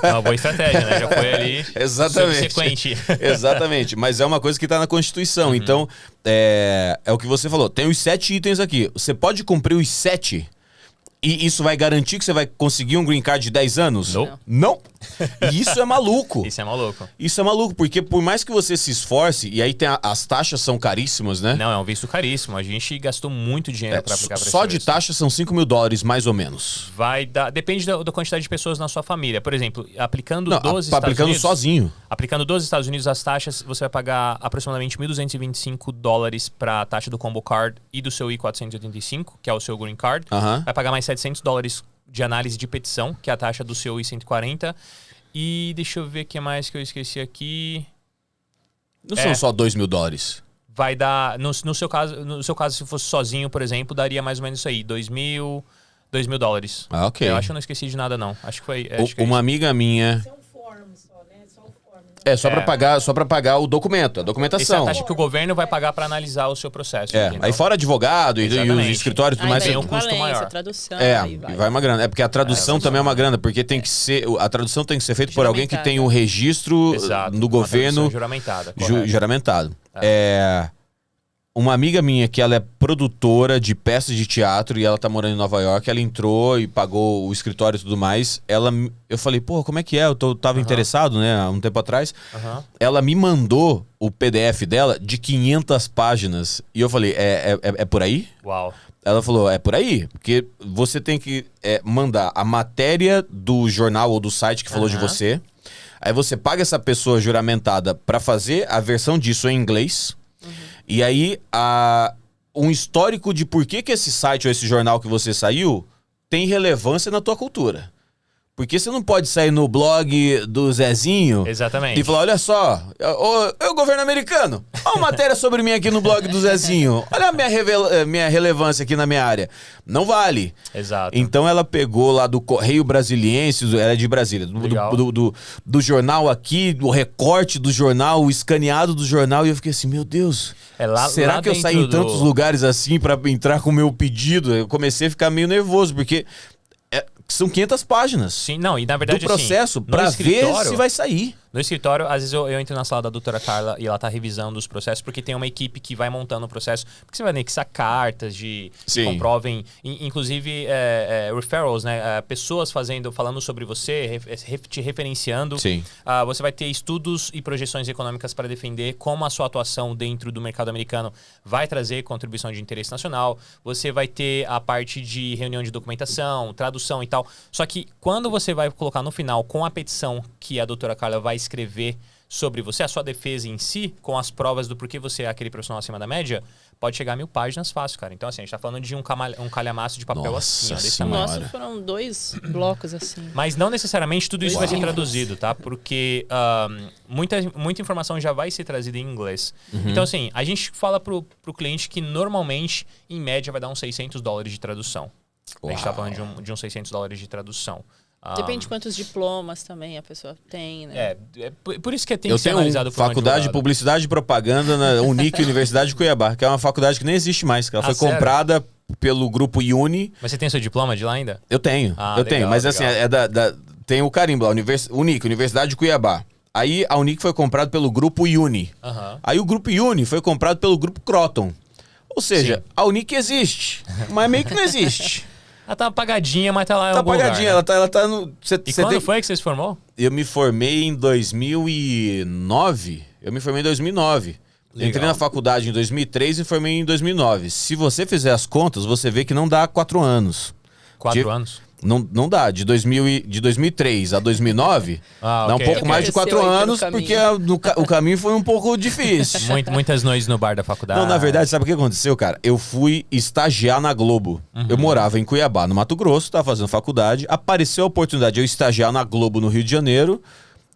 É uma boa estratégia, né? Já foi ali subsequente. Exatamente. Mas é uma coisa que está na Constituição. Então, é o que você falou. Tem os 7 itens aqui. Você pode cumprir os 7 E isso vai garantir que você vai conseguir um green card de 10 anos? Não. E isso é maluco. Isso é maluco. Isso é maluco, porque por mais que você se esforce, e aí as taxas são caríssimas, né? Não, é um visto caríssimo. A gente gastou muito dinheiro pra aplicar pra esse Só de visto. taxa são $5.000, mais ou menos. Vai dar... Depende da quantidade de pessoas na sua família. Por exemplo, aplicando Não, dos Estados aplicando Unidos... sozinho. Aplicando dos Estados Unidos as taxas, você vai pagar aproximadamente $1.225 para a taxa do Combo Card e do seu I-485, que é o seu Green Card. Vai pagar mais $700 de análise de petição, que é a taxa do seu I-140. E deixa eu ver o que mais que eu esqueci aqui. Não são só $2.000. Vai dar, no seu caso, se fosse sozinho, por exemplo, daria mais ou menos isso aí, $2.000. Ah, ok. Eu acho que eu não esqueci de nada, não. Acho que foi... Uma amiga minha... Só pra pagar o documento, a Essa é a documentação. taxa que o governo vai pagar para analisar o seu processo. Aí fora advogado e os escritórios e tudo mais... tem um custo maior. Tradução, vai uma grana. É porque a tradução também é uma grana, porque tem que ser... A tradução tem que ser feita por alguém que tem o registro no governo... Juramentada. Juramentado. Uma amiga minha, que ela é produtora de peças de teatro e ela tá morando em Nova York, ela entrou e pagou o escritório e tudo mais. Eu falei, pô, como é que é? Eu tava interessado, né, há um tempo atrás. Ela me mandou o PDF dela de 500 páginas. E eu falei, é por aí? Uau. Ela falou, é por aí. Porque você tem que mandar a matéria do jornal ou do site que falou de você. Aí você paga essa pessoa juramentada pra fazer a versão disso em inglês. E aí, um histórico de por que esse site ou esse jornal que você saiu tem relevância na tua cultura. Porque você não pode sair no blog do Zezinho Exatamente. E falar, olha só, o governo americano, olha uma matéria sobre mim aqui no blog do Zezinho. Olha a minha relevância aqui na minha área. Não vale. Exato. Então ela pegou lá do Correio Brasiliense, ela é de Brasília, do jornal aqui, do recorte do jornal, o escaneado do jornal, e eu fiquei assim, meu Deus, será que eu saí em tantos lugares assim pra entrar com o meu pedido? Eu comecei a ficar meio nervoso, porque... São 500 páginas. Sim, não, e na verdade, do processo, assim, pra ver se vai sair. No escritório, às vezes eu entro na sala da doutora Carla e ela tá revisando os processos, porque tem uma equipe que vai montando o processo, porque você vai anexar cartas que comprovem, inclusive referrals, né? Pessoas falando sobre você, te referenciando. Sim. Você vai ter estudos e projeções econômicas para defender como a sua atuação dentro do mercado americano vai trazer contribuição de interesse nacional. Você vai ter a parte de reunião de documentação, tradução e tal. Só que quando você vai colocar no final, com a petição que a doutora Carla vai escrever sobre você, a sua defesa em si, com as provas do porquê você é aquele profissional acima da média, pode chegar a 1000 páginas fácil, cara. Então, assim, a gente tá falando de um calhamaço de papel assim, ó, desse tamanho. Nossa, foram 2 blocos assim. Mas não necessariamente tudo isso vai ser traduzido, tá? Porque muita informação já vai ser trazida em inglês. Então, assim, a gente fala pro cliente que normalmente, em média, vai dar uns $600 de tradução. A gente tá falando de uns $600 de tradução. Depende de quantos diplomas também a pessoa tem, né? Por isso que tem que ser analisado por faculdade de Publicidade e Propaganda na Unic Universidade de Cuiabá, que é uma faculdade que nem existe mais, que ela foi comprada pelo grupo Uni. Mas você tem seu diploma de lá ainda? Eu tenho, tenho. Mas assim, tem o carimbo lá, Unic, Universidade de Cuiabá. Aí a Unic foi comprada pelo grupo Uni. Aí o grupo Uni foi comprado pelo grupo Croton. Ou seja, a Unic existe, mas meio que não existe. Ela tá apagadinha, mas tá lá em algum apagadinha, lugar, né? ela tá no... E quando foi que você se formou? Eu me formei em 2009. Entrei na faculdade em 2003 e formei em 2009. Se você fizer as contas, você vê que não dá 4 anos. 4 anos? Não dá. De 2003 a 2009, dá um pouco mais de 4 anos, porque o caminho foi um pouco difícil. Muitas noites no bar da faculdade. Não, na verdade, sabe o que aconteceu, cara? Eu fui estagiar na Globo. Eu morava em Cuiabá, no Mato Grosso, tava fazendo faculdade. Apareceu a oportunidade de eu estagiar na Globo, no Rio de Janeiro.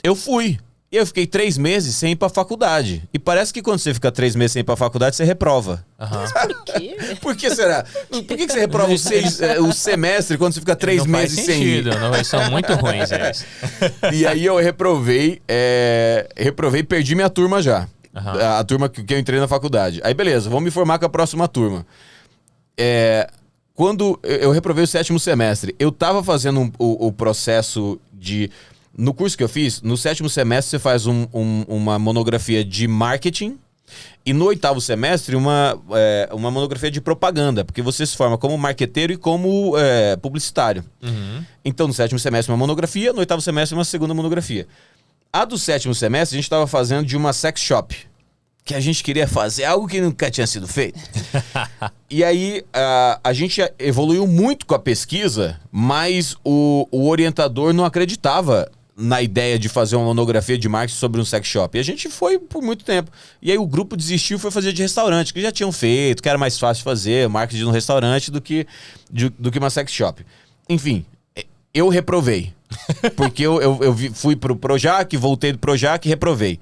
Eu fui. E eu fiquei 3 meses sem ir pra faculdade. E parece que quando você fica 3 meses sem ir pra faculdade, você reprova. Mas por quê? Por que será? Por que você reprova o semestre quando você fica 3 meses sem ir? Não, são muito ruins eles. E aí eu reprovei e perdi minha turma já. A turma que eu entrei na faculdade. Aí beleza, vamos me formar com a próxima turma. Quando eu reprovei o 7º semestre, eu tava fazendo o processo de... No curso que eu fiz, no 7º semestre você faz uma monografia de marketing E no 8º semestre, uma monografia de propaganda, porque você se forma como marqueteiro e como publicitário. Então, no 7º semestre, uma monografia, no 8º semestre, uma segunda monografia. A do 7º semestre, a gente estava fazendo de uma sex shop, que a gente queria fazer algo que nunca tinha sido feito. E aí, a gente evoluiu muito com a pesquisa, mas o orientador não acreditava na ideia de fazer uma monografia de marketing sobre um sex shop. E a gente foi por muito tempo. E aí o grupo desistiu e foi fazer de restaurante, que já tinham feito, que era mais fácil fazer marketing no restaurante do que uma sex shop. Enfim, eu reprovei. Porque fui pro Projac, voltei do Projac e reprovei.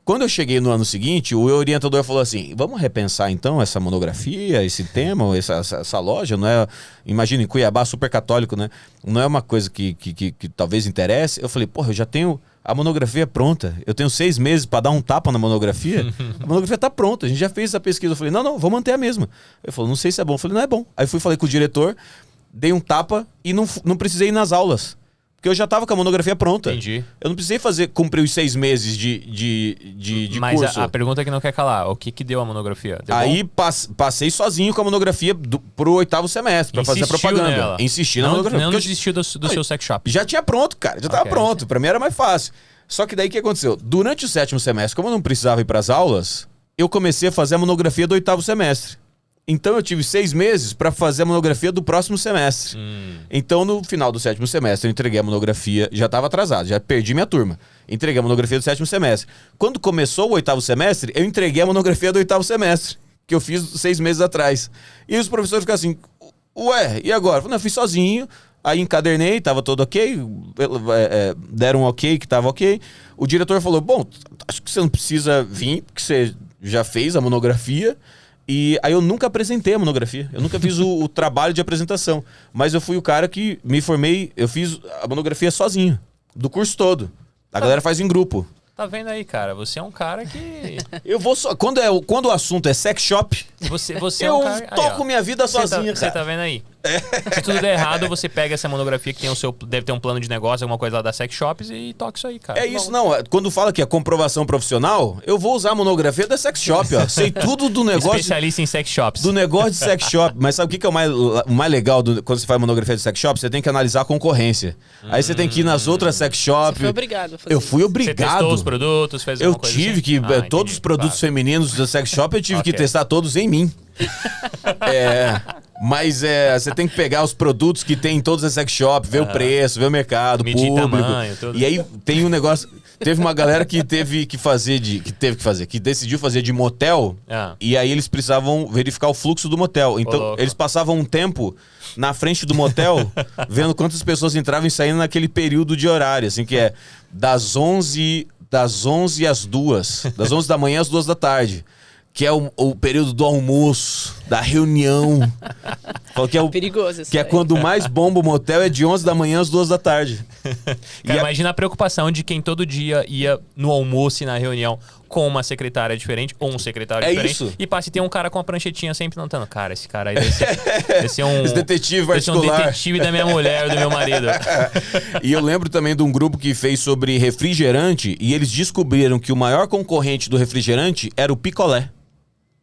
Quando eu cheguei no ano seguinte, o orientador falou assim, vamos repensar então essa monografia, esse tema, essa loja, não é? Imagina, em Cuiabá, super católico, né? Não é uma coisa que talvez interesse. Eu falei, porra, eu já tenho a monografia pronta. Eu tenho 6 meses para dar um tapa na monografia. A monografia tá pronta, a gente já fez essa pesquisa. Eu falei, não, vou manter a mesma. Ele falou, não sei se é bom. Eu falei, não é bom. Aí falei com o diretor, dei um tapa e não precisei ir nas aulas. Porque eu já tava com a monografia pronta. Entendi. Eu não precisei cumprir os 6 meses de Mas curso. a pergunta que não quer calar, o que deu a monografia? Deu Aí bom? passei sozinho com a monografia pro 8º semestre, pra fazer a propaganda. Nela. Insisti na Não, monografia. não porque desistiu do seu sex shop. já tinha pronto, cara. Já tava Ok. pronto. Pra mim era mais fácil. Só que daí o que aconteceu? Durante o 7º semestre, como eu não precisava ir pras aulas, eu comecei a fazer a monografia do 8º semestre. Então eu tive 6 meses para fazer a monografia do próximo semestre. Então no final do 7º semestre eu entreguei a monografia, já estava atrasado, já perdi minha turma. Entreguei a monografia do 7º semestre. Quando começou o 8º semestre, eu entreguei a monografia do 8º semestre, que eu fiz 6 meses atrás. E os professores ficaram assim, ué, e agora? Eu falei, não, eu fiz sozinho, aí encadernei, tava todo ok, deram um ok, que tava ok. O diretor falou, bom, acho que você não precisa vir, porque você já fez a monografia. E aí eu nunca apresentei a monografia. Eu nunca fiz o trabalho de apresentação. Mas eu fui o cara que me formei, eu fiz a monografia sozinho, do curso todo. A galera faz em grupo. Tá vendo aí, cara? Você é um cara que... Eu vou só. Quando o assunto é sex shop, Você é eu um cara... toco minha vida sozinho, Você cara. tá vendo aí? Se tudo der errado, você pega essa monografia que tem deve ter um plano de negócio, alguma coisa lá da sex shops e toca isso aí, cara. É isso, não. Quando fala que é comprovação profissional, eu vou usar a monografia da sex shop, ó. Sei tudo do negócio. Especialista em sex shops. Do negócio de sex shop. Mas sabe o que é o mais legal quando você faz monografia de sex shop? Você tem que analisar a concorrência. Aí você tem que ir nas outras sex shops. Você foi obrigado a fazer Eu fui isso. obrigado. Você testou os produtos, fez Eu alguma coisa tive assim? que. Entendi, Todos os produtos claro. femininos da sex shop eu tive que Ok. testar todos em mim. Mas você tem que pegar os produtos que tem em todas as sex shops, ver o preço, ver o mercado, Medir público. tamanho, tudo. E aí tem um negócio. Teve uma galera que que decidiu fazer de motel, e aí eles precisavam verificar o fluxo do motel. Então, louco. eles passavam um tempo na frente do motel, vendo quantas pessoas entravam e saíam naquele período de horário, assim, que é das 11 às 2, das 11 da manhã às 2 da tarde. Que é o período do almoço, da reunião. Falou que é Perigoso isso que é daí. quando mais bomba o motel é de 11 da manhã às 2 da tarde. Cara, E imagina a preocupação de quem todo dia ia no almoço e na reunião com uma secretária diferente ou um secretário É diferente. isso. E passa e tem um cara com a pranchetinha sempre notando. Cara, esse cara aí deve ser um... Esse detetive deve ser um particular. detetive da minha mulher, do meu marido. E eu lembro também de um grupo que fez sobre refrigerante e eles descobriram que o maior concorrente do refrigerante era o picolé.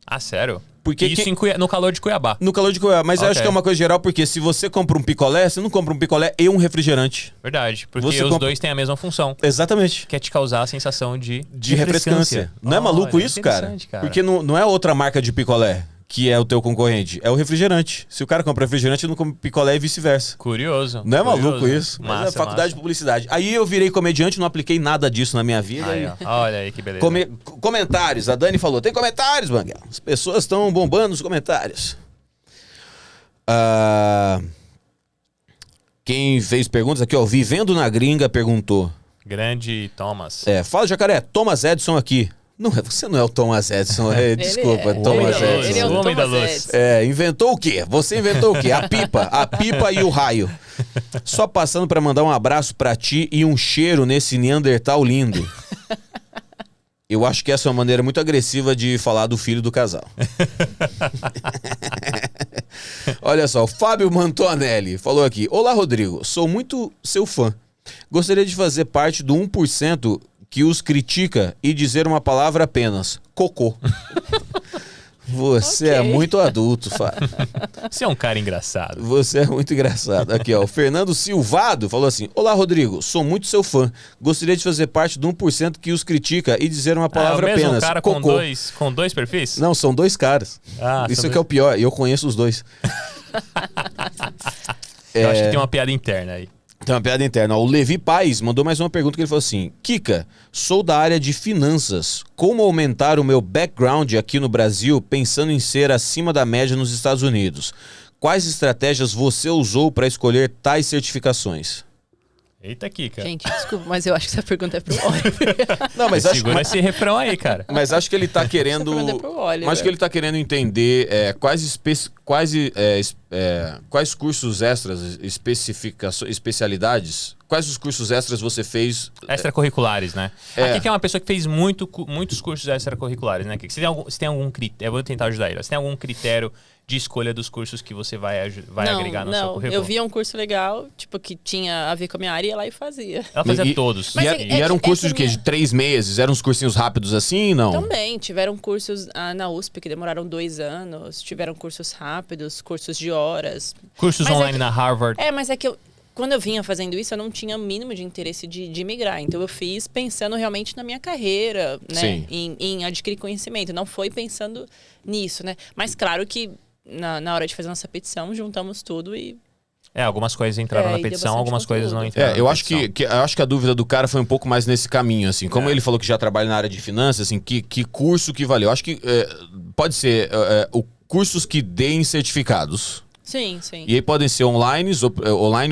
Ah, sério? Porque Isso quem- no calor de Cuiabá. No calor de Cuiabá. Mas eu Ok. acho que é uma coisa geral, porque se você compra um picolé, você não compra um picolé e um refrigerante. Verdade. Porque Você os compra- dois têm a mesma função. Exatamente. Que é te causar a sensação de Refrescância. Não é maluco Olha, isso, cara? interessante, cara? Porque não é outra marca de picolé que é o teu concorrente. É o refrigerante. Se o cara compra refrigerante, ele não come picolé e vice-versa. Curioso. Não é curioso. maluco isso? Mas Massa, é faculdade massa. de publicidade. Aí eu virei comediante, não apliquei nada disso na minha vida. Aí, e- ó. Olha aí que beleza. Comentários. A Dani falou, tem comentários, Banguela. As pessoas estão bombando os comentários. Quem fez perguntas aqui, ó. Vivendo na Gringa perguntou. Grande Thomas. Fala, Jacaré. Thomas Edison aqui. Não, você não é o Thomas Edison. Desculpa, Ele Thomas da luz. Edison. Ele é o Homem da Thomas luz. Edison. Inventou o quê? Você inventou o quê? A pipa e o raio. Só passando pra mandar um abraço pra ti e um cheiro nesse Neandertal lindo. Eu acho que essa é uma maneira muito agressiva de falar do filho do casal. Olha só, o Fábio Mantonelli falou aqui. Olá, Rodrigo. Sou muito seu fã. Gostaria de fazer parte do 1% que os critica e dizer uma palavra apenas: cocô. Você é muito adulto, Fábio. Você é um cara engraçado. Você é muito engraçado. Aqui, ó. O Fernando Silvado falou assim: olá, Rodrigo. Sou muito seu fã. Gostaria de fazer parte do 1% que os critica e dizer uma palavra é o mesmo apenas: cara cocô. com dois perfis? Não, são 2 caras. Isso que é o pior. E eu conheço os 2. Eu acho que tem uma piada interna aí. Tem uma piada interna. O Levi Paz mandou mais uma pergunta que ele falou assim: Kika, sou da área de finanças. Como aumentar o meu background aqui no Brasil pensando em ser acima da média nos Estados Unidos? Quais estratégias você usou para escolher tais certificações? Eita, Kika. Gente, desculpa, mas eu acho que essa pergunta é pro Oliver. Não, mas acho, Segura esse refrão aí, cara. mas acho que ele tá querendo. Essa pergunta é pro Oliver. Acho que ele tá querendo entender quais cursos extras, especialidades. Quais os cursos extras você fez? Extracurriculares, né? É. Aqui que é uma pessoa que fez muitos cursos extracurriculares, né? Você tem algum critério? Eu vou tentar ajudar ele. Você tem algum critério de escolha dos cursos que você vai agregar no seu currículo? Eu via um curso legal, tipo, que tinha a ver com a minha área e ia lá e fazia. Ela fazia todos. Mas E era um curso de quê? De 3 meses? Eram uns cursinhos rápidos assim? Não? Também, tiveram cursos na USP que demoraram 2 anos, tiveram cursos rápidos, cursos de horas. Cursos Mas online na Harvard. Mas é que quando eu vinha fazendo isso, eu não tinha o mínimo de interesse de migrar. Então eu fiz pensando realmente na minha carreira, né? Sim. Em adquirir conhecimento. Não foi pensando nisso, né? Mas claro que na hora de fazer nossa petição, juntamos tudo e... Algumas coisas entraram na e deu petição, bastante algumas coisas não conteúdo. entraram Eu na acho petição. eu acho que a dúvida do cara foi um pouco mais nesse caminho, assim. Como ele falou que já trabalha na área de finanças, assim, que curso que valeu? Acho que pode ser cursos que deem certificados. Sim, sim. E aí podem ser online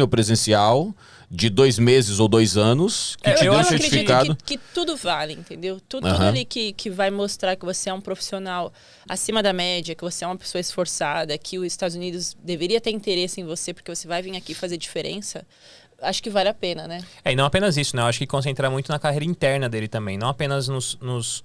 ou presencial, de 2 meses ou 2 anos, que te eu dão acredito certificado. que tudo vale, entendeu? Tudo Aham. ali que vai mostrar que você é um profissional acima da média, que você é uma pessoa esforçada, que os Estados Unidos deveria ter interesse em você porque você vai vir aqui fazer diferença, acho que vale a pena, né? E não apenas isso, né? Eu acho que concentrar muito na carreira interna dele também. Não apenas nos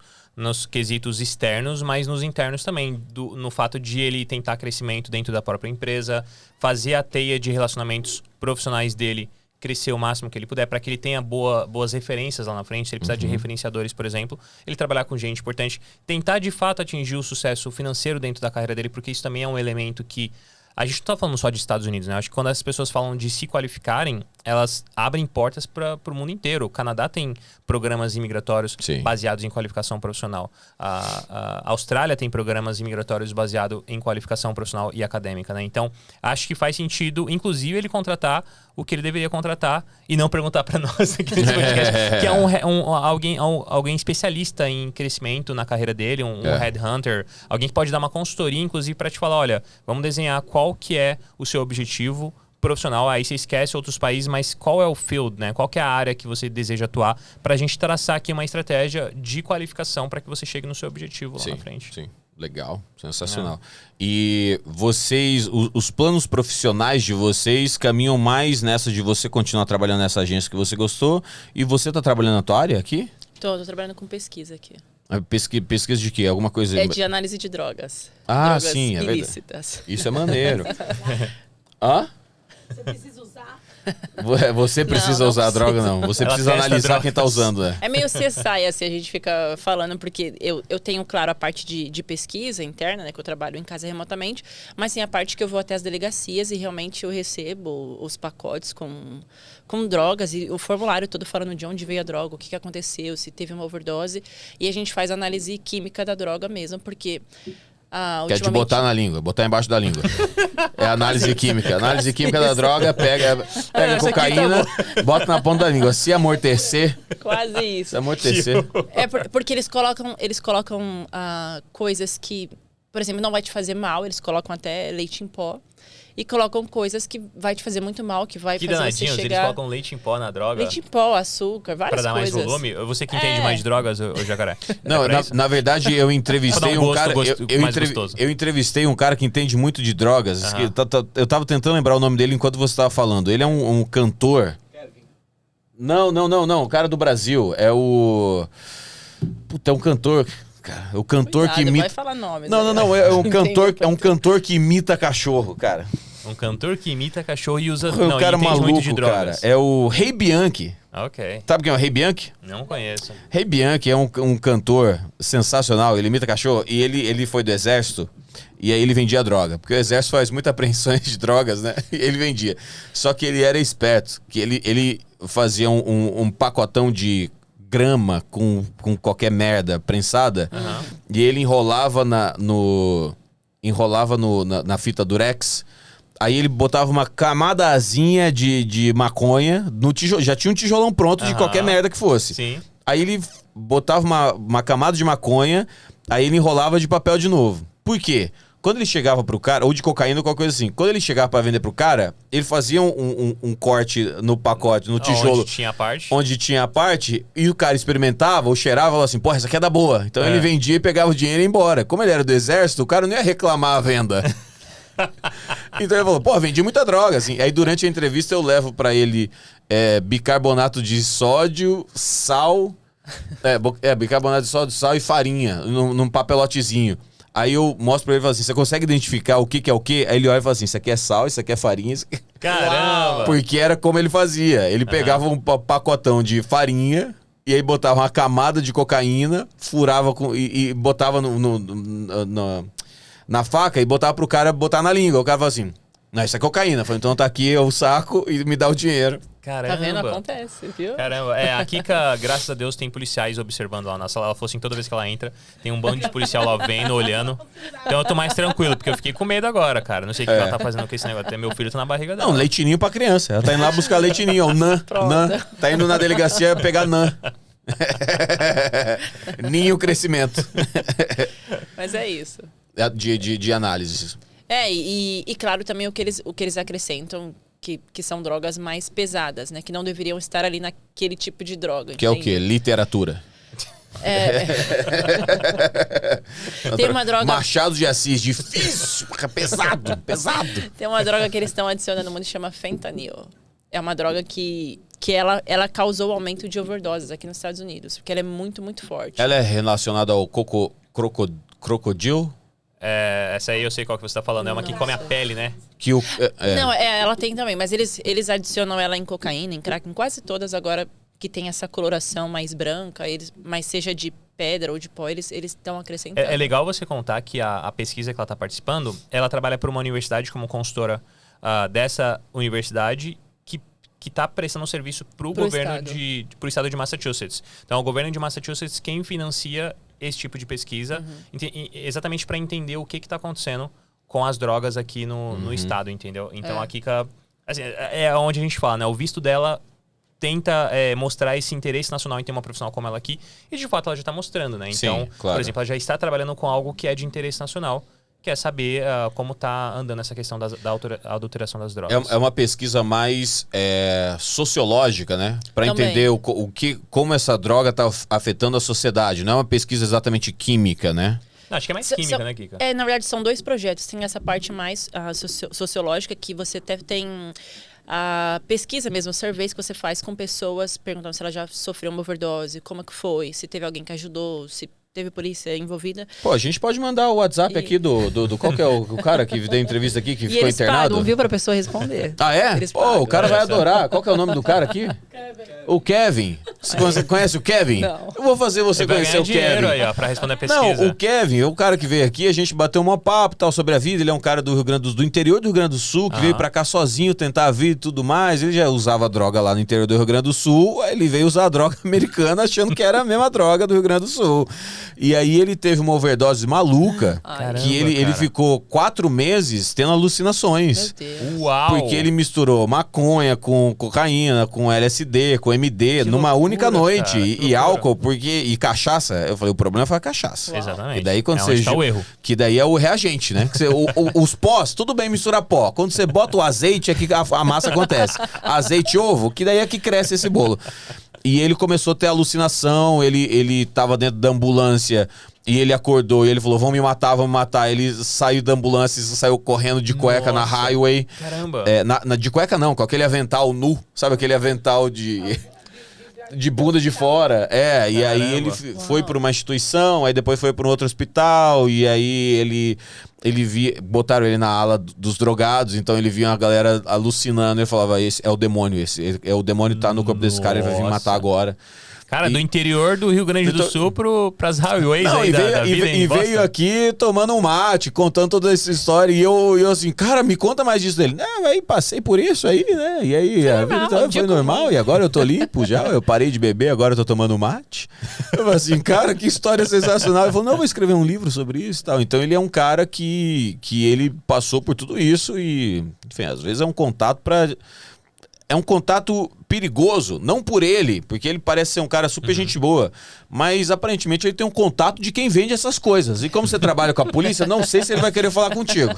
quesitos externos, mas nos internos também. No fato de ele tentar crescimento dentro da própria empresa, fazer a teia de relacionamentos profissionais dele crescer o máximo que ele puder, para que ele tenha boas referências lá na frente. Se ele precisar de referenciadores, por exemplo, ele trabalhar com gente importante, tentar de fato atingir o sucesso financeiro dentro da carreira dele, porque isso também é um elemento que a gente não tá falando só de Estados Unidos, né? Acho que quando as pessoas falam de se qualificarem, elas abrem portas para o mundo inteiro. O Canadá tem programas imigratórios Sim. baseados em qualificação profissional. A Austrália tem programas imigratórios baseados em qualificação profissional e acadêmica, né? Então, acho que faz sentido, inclusive, ele contratar o que ele deveria contratar e não perguntar para nós aqui nesse podcast, que é alguém especialista em crescimento na carreira dele, um headhunter, alguém que pode dar uma consultoria, inclusive, para te falar, olha, vamos desenhar qual que é o seu objetivo profissional, aí você esquece outros países, mas qual é o field, né? Qual que é a área que você deseja atuar, para a gente traçar aqui uma estratégia de qualificação para que você chegue no seu objetivo lá na frente. Sim. Legal, sensacional. E vocês, os planos profissionais de vocês caminham mais nessa de você continuar trabalhando nessa agência que você gostou, e você tá trabalhando na tua área aqui? Tô trabalhando com pesquisa aqui. Pesquisa de quê? Alguma coisa? É de análise de drogas. Ah, Drogas sim, é verdade. ilícitas. Isso é maneiro. Hã? Você precisa usar. Você precisa Não usar a droga, não. Você Ela precisa testa analisar drogas. quem tá usando, né? É meio CSI, assim, a gente fica falando, porque eu tenho, claro, a parte de pesquisa interna, né, que eu trabalho em casa remotamente, mas tem a parte que eu vou até as delegacias e realmente eu recebo os pacotes com drogas e o formulário todo falando de onde veio a droga, o que aconteceu, se teve uma overdose, e a gente faz análise química da droga mesmo, porque... Quer te botar na língua, botar embaixo da língua. É análise química. Análise química da droga, pega cocaína, bota na ponta da língua. Se amortecer, Quase isso. se amortecer. Porque eles colocam coisas que, por exemplo, não vai te fazer mal, eles colocam até leite em pó. E colocam coisas que vai te fazer muito mal, que vai Que fazer você danadinhos, chegar... eles colocam leite em pó na droga. Leite em pó, açúcar, várias Pra dar mais coisas. volume? Você que entende mais de drogas, ô Jacaré. Não, É pra isso? na verdade, eu entrevistei Pra dar um um cara. gosto mais gostoso. Eu entrevistei um cara que entende muito de drogas. Aham. Eu tava tentando lembrar o nome dele enquanto você tava falando. Ele é um cantor. Não. O cara do Brasil. É o. Puta, é um cantor. Cara, o cantor Cuidado, que imita. vai falar nomes. Não. aí. É um Entendeu? cantor. É um cantor que imita cachorro, cara. Um cantor que imita cachorro e usa... O não, cara e entende muito de maluco, cara. drogas. É o Rei Bianchi. Ok. Sabe quem é o Rei Bianchi? Não conheço. Rei Bianchi é um cantor sensacional, ele imita cachorro, e ele foi do exército, e aí ele vendia droga, porque o exército faz muitas apreensões de drogas, né? E ele vendia. Só que ele era esperto, que ele fazia um pacotão de grama com qualquer merda prensada, e ele enrolava na fita durex. Aí ele botava uma camadazinha de maconha no tijolo. Já tinha um tijolão pronto de qualquer merda que fosse. Sim. Aí ele botava uma camada de maconha, aí ele enrolava de papel de novo. Por quê? Quando ele chegava pro cara, ou de cocaína ou qualquer coisa assim, quando ele chegava pra vender pro cara, ele fazia um corte no pacote, no tijolo. Onde tinha a parte, e o cara experimentava ou cheirava e falava assim, porra, essa aqui é da boa. Então ele vendia e pegava o dinheiro e ia embora. Como ele era do exército, o cara não ia reclamar a venda. Então ele falou, pô, vendi muita droga, assim. Aí durante a entrevista eu levo pra ele bicarbonato de sódio, sal, bicarbonato de sódio, sal e farinha, num papelotezinho. Aí eu mostro pra ele e falo assim, você consegue identificar o que é o quê? Aí ele olha e fala assim, isso aqui é sal, isso aqui é farinha, isso aqui... Caramba! Porque era como ele fazia. Ele pegava um pacotão de farinha, e aí botava uma camada de cocaína, furava e botava na faca e botava pro cara botar na língua. O cara falou assim, não, isso é cocaína. Eu falei, então tá aqui, eu saco e me dá o dinheiro. Caramba. Tá vendo? Acontece, viu? Caramba. A Kika, graças a Deus, tem policiais observando lá na sala. Ela falou assim, toda vez que ela entra, tem um bando de policial lá vendo, olhando. Então eu tô mais tranquilo, porque eu fiquei com medo agora, cara. Não sei o que ela tá fazendo com esse negócio. Até meu filho tá na barriga dela. Não, leitinho pra criança. Ela tá indo lá buscar leitinho, ó, o NAN. Tá indo na delegacia pegar NAN. Ninho crescimento. Mas é isso. De análises. E claro também o que eles acrescentam, que são drogas mais pesadas, né? Que não deveriam estar ali naquele tipo de droga. Que entende? É o quê? Literatura. Tem uma droga... Machado de Assis, difícil, pesado. Tem uma droga que eles estão adicionando no mundo que chama fentanil. É uma droga que ela causou aumento de overdoses aqui nos Estados Unidos, porque ela é muito, muito forte. Ela é relacionada ao crocodilo? Essa aí eu sei qual que você tá falando. É uma que come a pele, né? Não, ela tem também, mas eles adicionam ela em cocaína, em crack, em quase todas agora que tem essa coloração mais branca, mas seja de pedra ou de pó, eles estão acrescentando. É legal você contar que a pesquisa que ela tá participando, ela trabalha por uma universidade como consultora dessa universidade que está prestando um serviço para o governo pro estado de Massachusetts. Então, é o governo de Massachusetts quem financia esse tipo de pesquisa, exatamente para entender o que está acontecendo com as drogas aqui no estado, entendeu? Então, a Kika, assim, é onde a gente fala, né? O visto dela tenta mostrar esse interesse nacional em ter uma profissional como ela aqui, e de fato ela já está mostrando, né? Então, sim, claro. Por exemplo, ela já está trabalhando com algo que é de interesse nacional, que é saber como está andando essa questão da adulteração das drogas. É uma pesquisa mais sociológica, né? Para entender como essa droga está afetando a sociedade. Não é uma pesquisa exatamente química, né? Não, acho que é mais química, né, Kika? Na verdade, são dois projetos. Tem essa parte mais sociológica, que você tem a pesquisa mesmo, surveys que você faz com pessoas, perguntando se ela já sofreu uma overdose, como é que foi, se teve alguém que ajudou, se teve polícia envolvida. Pô, a gente pode mandar o WhatsApp aqui do qual que é o cara que deu entrevista aqui, que ficou internado? Eles pagam, viu, pra pessoa responder. Ah, é? Pô, o cara vai adorar. Qual que é o nome do cara aqui? O Kevin. Você conhece o Kevin? Não. Eu vou fazer você conhecer o Kevin. Aí, ó, pra responder a pesquisa. Não, o Kevin é o cara que veio aqui, a gente bateu um papo tal sobre a vida. Ele é um cara do Rio Grande do interior do Rio Grande do Sul, que veio pra cá sozinho tentar a vida e tudo mais. Ele já usava droga lá no interior do Rio Grande do Sul, aí ele veio usar a droga americana achando que era a mesma droga do Rio Grande do Sul. E aí ele teve uma overdose maluca, que ele ficou 4 meses tendo alucinações. Meu Deus. Uau! Porque ele misturou maconha com cocaína, com LSD, com MD, numa única noite. Cara, e álcool, e cachaça. Eu falei, o problema foi a cachaça. Exatamente. E daí quando onde tá o erro. Que daí é o reagente, né? Que os pós, tudo bem misturar pó. Quando você bota o azeite, é que a massa acontece. Azeite e ovo, que daí é que cresce esse bolo. E ele começou a ter alucinação, ele tava dentro da ambulância e ele acordou e ele falou, vão me matar. Ele saiu da ambulância e saiu correndo de cueca na highway. Caramba. De cueca não, com aquele avental nu, sabe aquele avental de... de bunda de fora. E aí ele foi para uma instituição, aí depois foi para um outro hospital, e aí botaram ele na ala dos drogados, então ele via a galera alucinando, ele falava, esse é o demônio, o demônio tá no corpo desse cara, ele vai vir matar agora. Cara, do interior do Rio Grande do Sul pras highways aí da vida e veio aqui tomando um mate, contando toda essa história. E eu assim, cara, me conta mais disso dele. Aí passei por isso aí, né? E aí a vida foi normal. E agora eu tô limpo já. Eu parei de beber, agora eu tô tomando mate. Eu falei assim, cara, que história sensacional. Ele falou, não, eu vou escrever um livro sobre isso e tal. Então ele é um cara que ele passou por tudo isso. E, enfim, às vezes é um contato perigoso, não por ele, porque ele parece ser um cara super gente boa, mas aparentemente ele tem um contato de quem vende essas coisas. E como você trabalha com a polícia, não sei se ele vai querer falar contigo.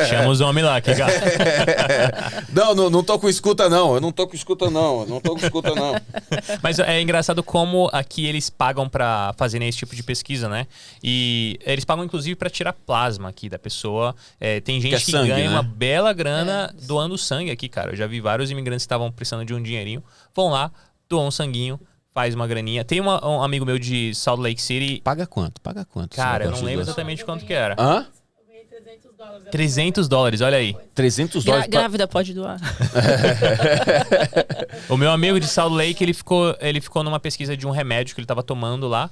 Chama os homens lá, que gato. Não tô com escuta não, eu não tô com escuta não. Mas é engraçado como aqui eles pagam pra fazerem esse tipo de pesquisa, né? E eles pagam inclusive pra tirar plasma aqui da pessoa. Tem gente que sangue, ganha né? uma bela grana doando sangue aqui, cara. Eu já vi vários imigrantes que estavam precisando de um dinheirinho, vão lá, doam um sanguinho, faz uma graninha. Tem um amigo meu de Salt Lake City. Paga quanto? Cara, eu não lembro exatamente quanto que era. Hã? $300, olha aí. $300? Grávida pode doar. O meu amigo de Salt Lake, ele ficou numa pesquisa de um remédio que ele tava tomando lá,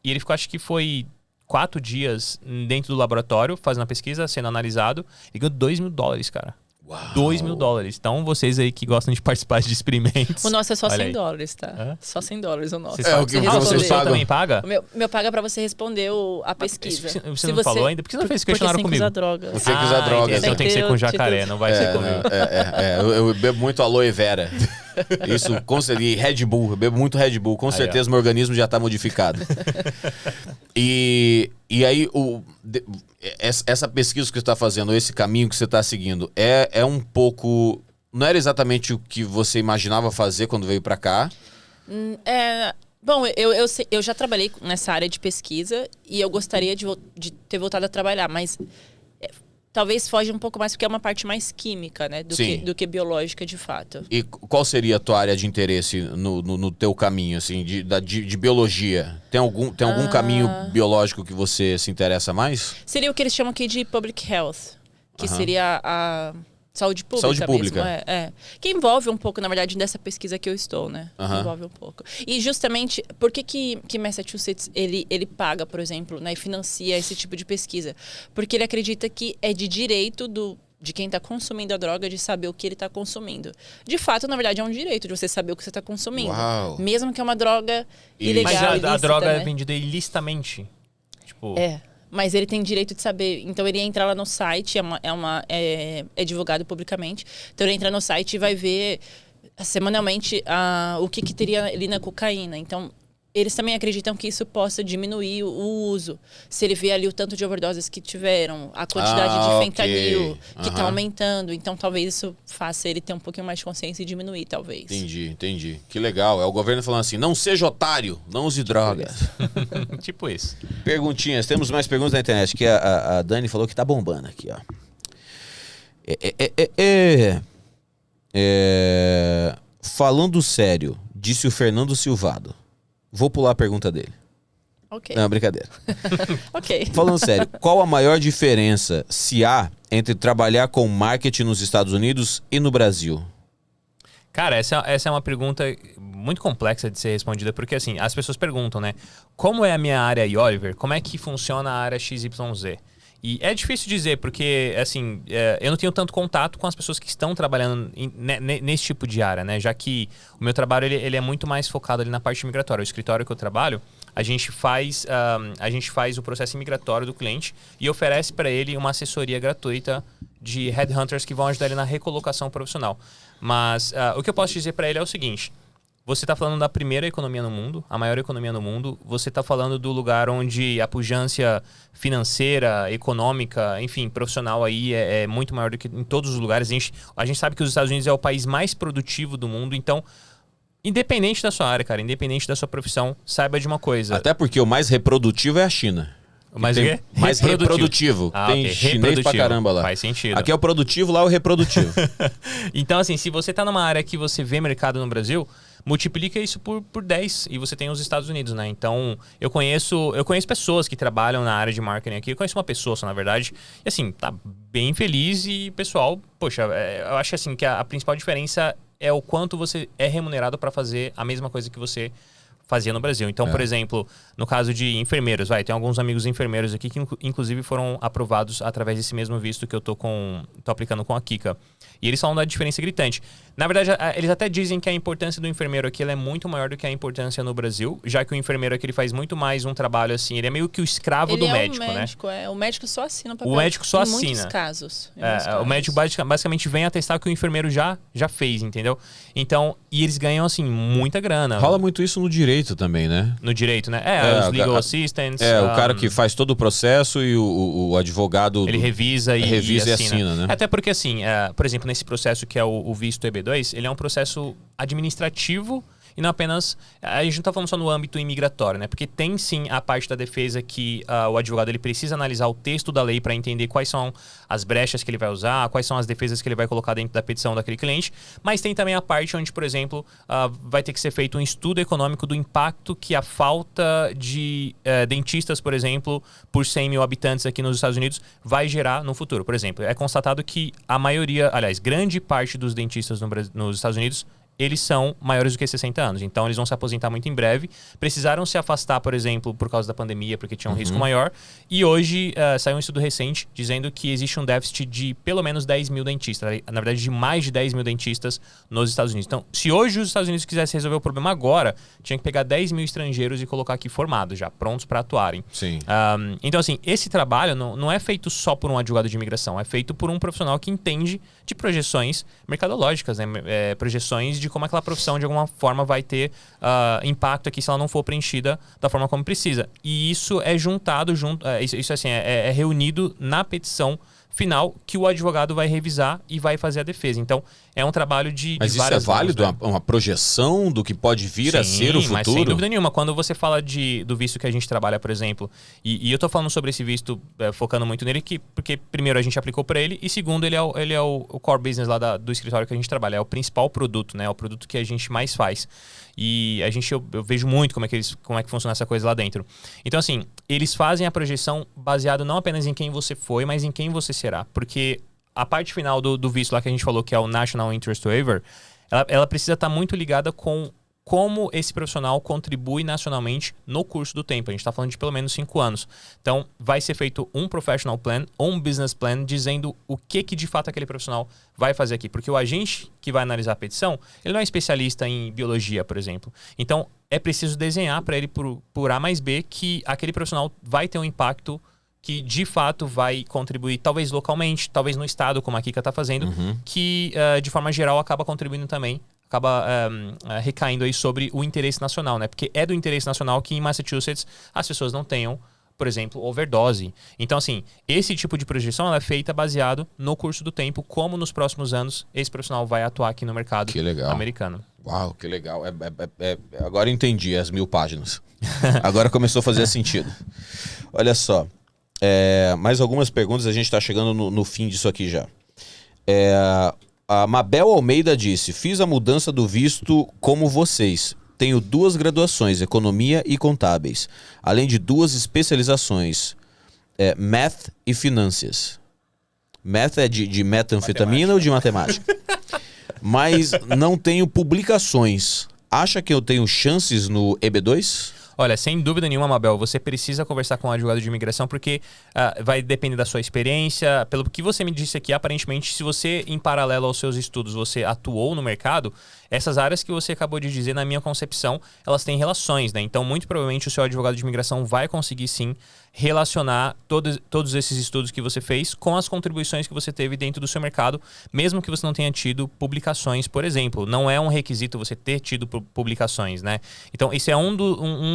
e ele ficou, acho que foi 4 dias dentro do laboratório, fazendo a pesquisa, sendo analisado, e ganhou $2.000, cara. Uau. $2.000. Então, vocês aí que gostam de participar de experimentos... O nosso é só olha aí. $100, tá? Hã? Só $100 o nosso. O que vocês pagam? também paga? O meu paga pra você responder a pesquisa. Você não falou ainda? Por que você não fez esse questionário comigo? Porque você tem que usar drogas. Você tem que usar drogas. Então tem que ser com jacaré, não vai ser comigo. Eu bebo muito aloe vera. Isso, com certeza. E Red Bull, eu bebo muito Red Bull. Com certeza meu organismo já tá modificado. E aí, essa pesquisa que você está fazendo, esse caminho que você está seguindo, é um pouco... Não era exatamente o que você imaginava fazer quando veio para cá? Bom, eu já trabalhei nessa área de pesquisa e eu gostaria de ter voltado a trabalhar, mas talvez foge um pouco mais porque é uma parte mais química, né? Do que biológica, de fato. E qual seria a tua área de interesse no teu caminho, assim, de biologia? Tem algum caminho biológico que você se interessa mais? Seria o que eles chamam aqui de public health, que seria a saúde pública. Saúde pública. Mesmo, que envolve um pouco, na verdade, dessa pesquisa que eu estou, né? Envolve um pouco. E justamente, por que Massachusetts, ele paga, por exemplo, né, e financia esse tipo de pesquisa? Porque ele acredita que é de direito de quem está consumindo a droga de saber o que ele está consumindo. De fato, na verdade, é um direito de você saber o que você está consumindo. Uau. Mesmo que é uma droga ilegal, Mas a ilícita, droga né? é vendida ilicitamente. Tipo... Mas ele tem direito de saber. Então ele entra lá no site, é divulgado publicamente. Então ele entra no site e vai ver semanalmente o que teria ali na cocaína. Então eles também acreditam que isso possa diminuir o uso. Se ele vê ali o tanto de overdoses que tiveram, a quantidade de fentanil que está aumentando. Então talvez isso faça ele ter um pouquinho mais de consciência e diminuir, talvez. Entendi. Que legal. É o governo falando assim, não seja otário, não use drogas. Tipo isso. Perguntinhas. Temos mais perguntas na internet. Que a Dani falou que tá bombando aqui, ó. Falando sério, disse o Fernando Silvado. Vou pular a pergunta dele. Ok. Não, brincadeira. Ok. Falando sério, qual a maior diferença, se há, entre trabalhar com marketing nos Estados Unidos e no Brasil? Cara, essa é uma pergunta muito complexa de ser respondida, porque assim, as pessoas perguntam, né? Como é a minha área aí, Oliver? Como é que funciona a área XYZ? E é difícil dizer, porque, assim, eu não tenho tanto contato com as pessoas que estão trabalhando nesse tipo de área, né? Já que o meu trabalho, ele é muito mais focado ali na parte migratória. O escritório que eu trabalho, a gente faz o processo migratório do cliente e oferece para ele uma assessoria gratuita de headhunters que vão ajudar ele na recolocação profissional. Mas o que eu posso dizer para ele é o seguinte... Você está falando da primeira economia no mundo, a maior economia no mundo. Você está falando do lugar onde a pujança financeira, econômica, enfim, profissional aí é muito maior do que em todos os lugares. A gente sabe que os Estados Unidos é o país mais produtivo do mundo. Então, independente da sua área, cara, independente da sua profissão, saiba de uma coisa. Até porque o mais reprodutivo é a China. Mais o quê? Mais reprodutivo. Tem ok. chinês pra caramba lá. Faz sentido. Aqui é o produtivo, lá é o reprodutivo. Então, assim, se você tá numa área que você vê mercado no Brasil, multiplica isso por 10 e você tem os Estados Unidos, né? Então, eu conheço pessoas que trabalham na área de marketing aqui. Eu conheço uma pessoa só, na verdade. E assim, tá bem feliz e pessoal, poxa, eu acho assim que a principal diferença é o quanto você é remunerado para fazer a mesma coisa que você fazia no Brasil. Então, por exemplo, no caso de enfermeiros, tem alguns amigos enfermeiros aqui que inclusive foram aprovados através desse mesmo visto que eu tô aplicando com a Kika. E eles falam da diferença gritante. Na verdade, eles até dizem que a importância do enfermeiro aqui ela é muito maior do que a importância no Brasil, já que o enfermeiro aqui ele faz muito mais um trabalho assim, ele é meio que o escravo do médico, né? O médico só assina o papel. O médico só assina. Em muitos casos. O médico basicamente vem atestar que o enfermeiro já fez, entendeu? Então, e eles ganham assim muita grana. Rola muito isso no direito também, né? No direito, né? Os legal assistants. O cara que faz todo o processo e o advogado... Ele revisa e assina, né? Até porque assim, por exemplo, nesse processo que é o visto EB2, ele é um processo administrativo e não apenas... A gente não está falando só no âmbito imigratório, né? Porque tem sim a parte da defesa que o advogado ele precisa analisar o texto da lei para entender quais são as brechas que ele vai usar, quais são as defesas que ele vai colocar dentro da petição daquele cliente. Mas tem também a parte onde, por exemplo, vai ter que ser feito um estudo econômico do impacto que a falta de dentistas, por exemplo, por 100 mil habitantes aqui nos Estados Unidos vai gerar no futuro. Por exemplo, é constatado que a maioria, aliás, grande parte dos dentistas nos Estados Unidos eles são maiores do que 60 anos. Então, eles vão se aposentar muito em breve. Precisaram se afastar, por exemplo, por causa da pandemia, porque tinha um risco maior. E hoje, saiu um estudo recente dizendo que existe um déficit de pelo menos 10 mil dentistas. Na verdade, de mais de 10 mil dentistas nos Estados Unidos. Então, se hoje os Estados Unidos quisessem resolver o problema agora, tinha que pegar 10 mil estrangeiros e colocar aqui formados já, prontos para atuarem. Sim. Então, assim, esse trabalho não é feito só por um advogado de imigração. É feito por um profissional que entende de projeções mercadológicas, né? Projeções de como aquela profissão de alguma forma vai ter impacto aqui se ela não for preenchida da forma como precisa. E isso é juntado isso assim, é reunido na petição final que o advogado vai revisar e vai fazer a defesa. Então, é um trabalho de Mas isso é válido? Né? Uma projeção do que pode vir a ser o futuro? Mas sem dúvida nenhuma. Quando você fala do visto que a gente trabalha, por exemplo, e eu tô falando sobre esse visto, focando muito nele, porque primeiro a gente aplicou para ele, e segundo, ele é o core business lá do escritório que a gente trabalha. É o principal produto, né? É o produto que a gente mais faz. E eu vejo muito como é que funciona essa coisa lá dentro. Então, assim, eles fazem a projeção baseado não apenas em quem você foi, mas em quem você será. Porque a parte final do visto lá que a gente falou, que é o National Interest Waiver, ela precisa estar muito ligada com como esse profissional contribui nacionalmente no curso do tempo. A gente está falando de pelo menos 5 anos. Então, vai ser feito um professional plan ou um business plan dizendo o que de fato aquele profissional vai fazer aqui. Porque o agente que vai analisar a petição, ele não é especialista em biologia, por exemplo. Então, é preciso desenhar para ele por A mais B que aquele profissional vai ter um impacto que de fato vai contribuir, talvez localmente, talvez no estado, como a Kika está fazendo, que de forma geral acaba contribuindo também, acaba recaindo aí sobre o interesse nacional, né? Porque é do interesse nacional que em Massachusetts as pessoas não tenham, por exemplo, overdose. Então, assim, esse tipo de projeção ela é feita baseado no curso do tempo, como nos próximos anos esse profissional vai atuar aqui no mercado americano. Uau, que legal. Agora entendi as 1000 páginas. Agora começou a fazer sentido. Olha só. Mais algumas perguntas, a gente está chegando no fim disso aqui já. A Mabel Almeida disse: fiz a mudança do visto como vocês. Tenho 2 graduações, economia e contábeis, além de 2 especializações, math e finanças. Math é de metanfetamina ou de matemática? Mas não tenho publicações. Acha que eu tenho chances no EB2? Olha, sem dúvida nenhuma, Mabel, você precisa conversar com um advogado de imigração porque vai depender da sua experiência. Pelo que você me disse aqui, aparentemente, se você, em paralelo aos seus estudos, você atuou no mercado, essas áreas que você acabou de dizer, na minha concepção, elas têm relações, né? Então, muito provavelmente, o seu advogado de imigração vai conseguir, sim, relacionar todos esses estudos que você fez com as contribuições que você teve dentro do seu mercado, mesmo que você não tenha tido publicações, por exemplo. Não é um requisito você ter tido publicações, né? Então, esse é um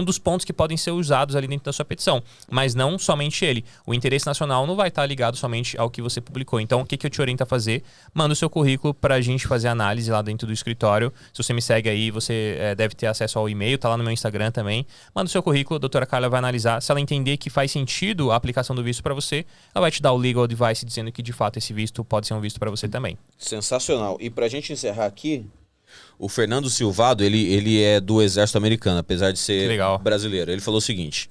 dos pontos que podem ser usados ali dentro da sua petição, mas não somente ele. O interesse nacional não vai estar ligado somente ao que você publicou. Então, o que eu te oriento a fazer? Manda o seu currículo para a gente fazer análise lá dentro do escritório. Se você me segue aí, você deve ter acesso ao e-mail, tá lá no meu Instagram também. Manda o seu currículo, a doutora Carla vai analisar. Se ela entender que faz sentido a aplicação do visto para você, ela vai te dar o legal advice dizendo que de fato esse visto pode ser um visto para você também. Sensacional. E pra gente encerrar aqui, O Fernando Silvado, ele é do exército americano, apesar de ser Legal. brasileiro. Ele falou o seguinte: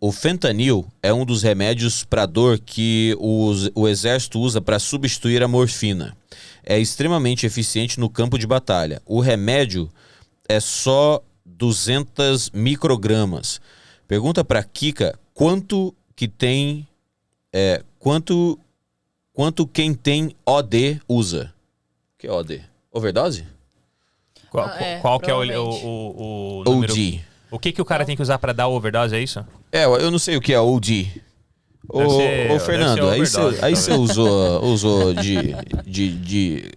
o fentanil é um dos remédios para dor que o exército usa para substituir a morfina. É extremamente eficiente no campo de batalha. O remédio é só 200 microgramas. Pergunta para Kika quanto que tem... Quanto quem tem OD usa. O que é OD? Overdose? Qual que é o número? OD. O que o cara tem que usar pra dar overdose, é isso? Eu não sei o que é OD. Ô, Fernando, aí você usou de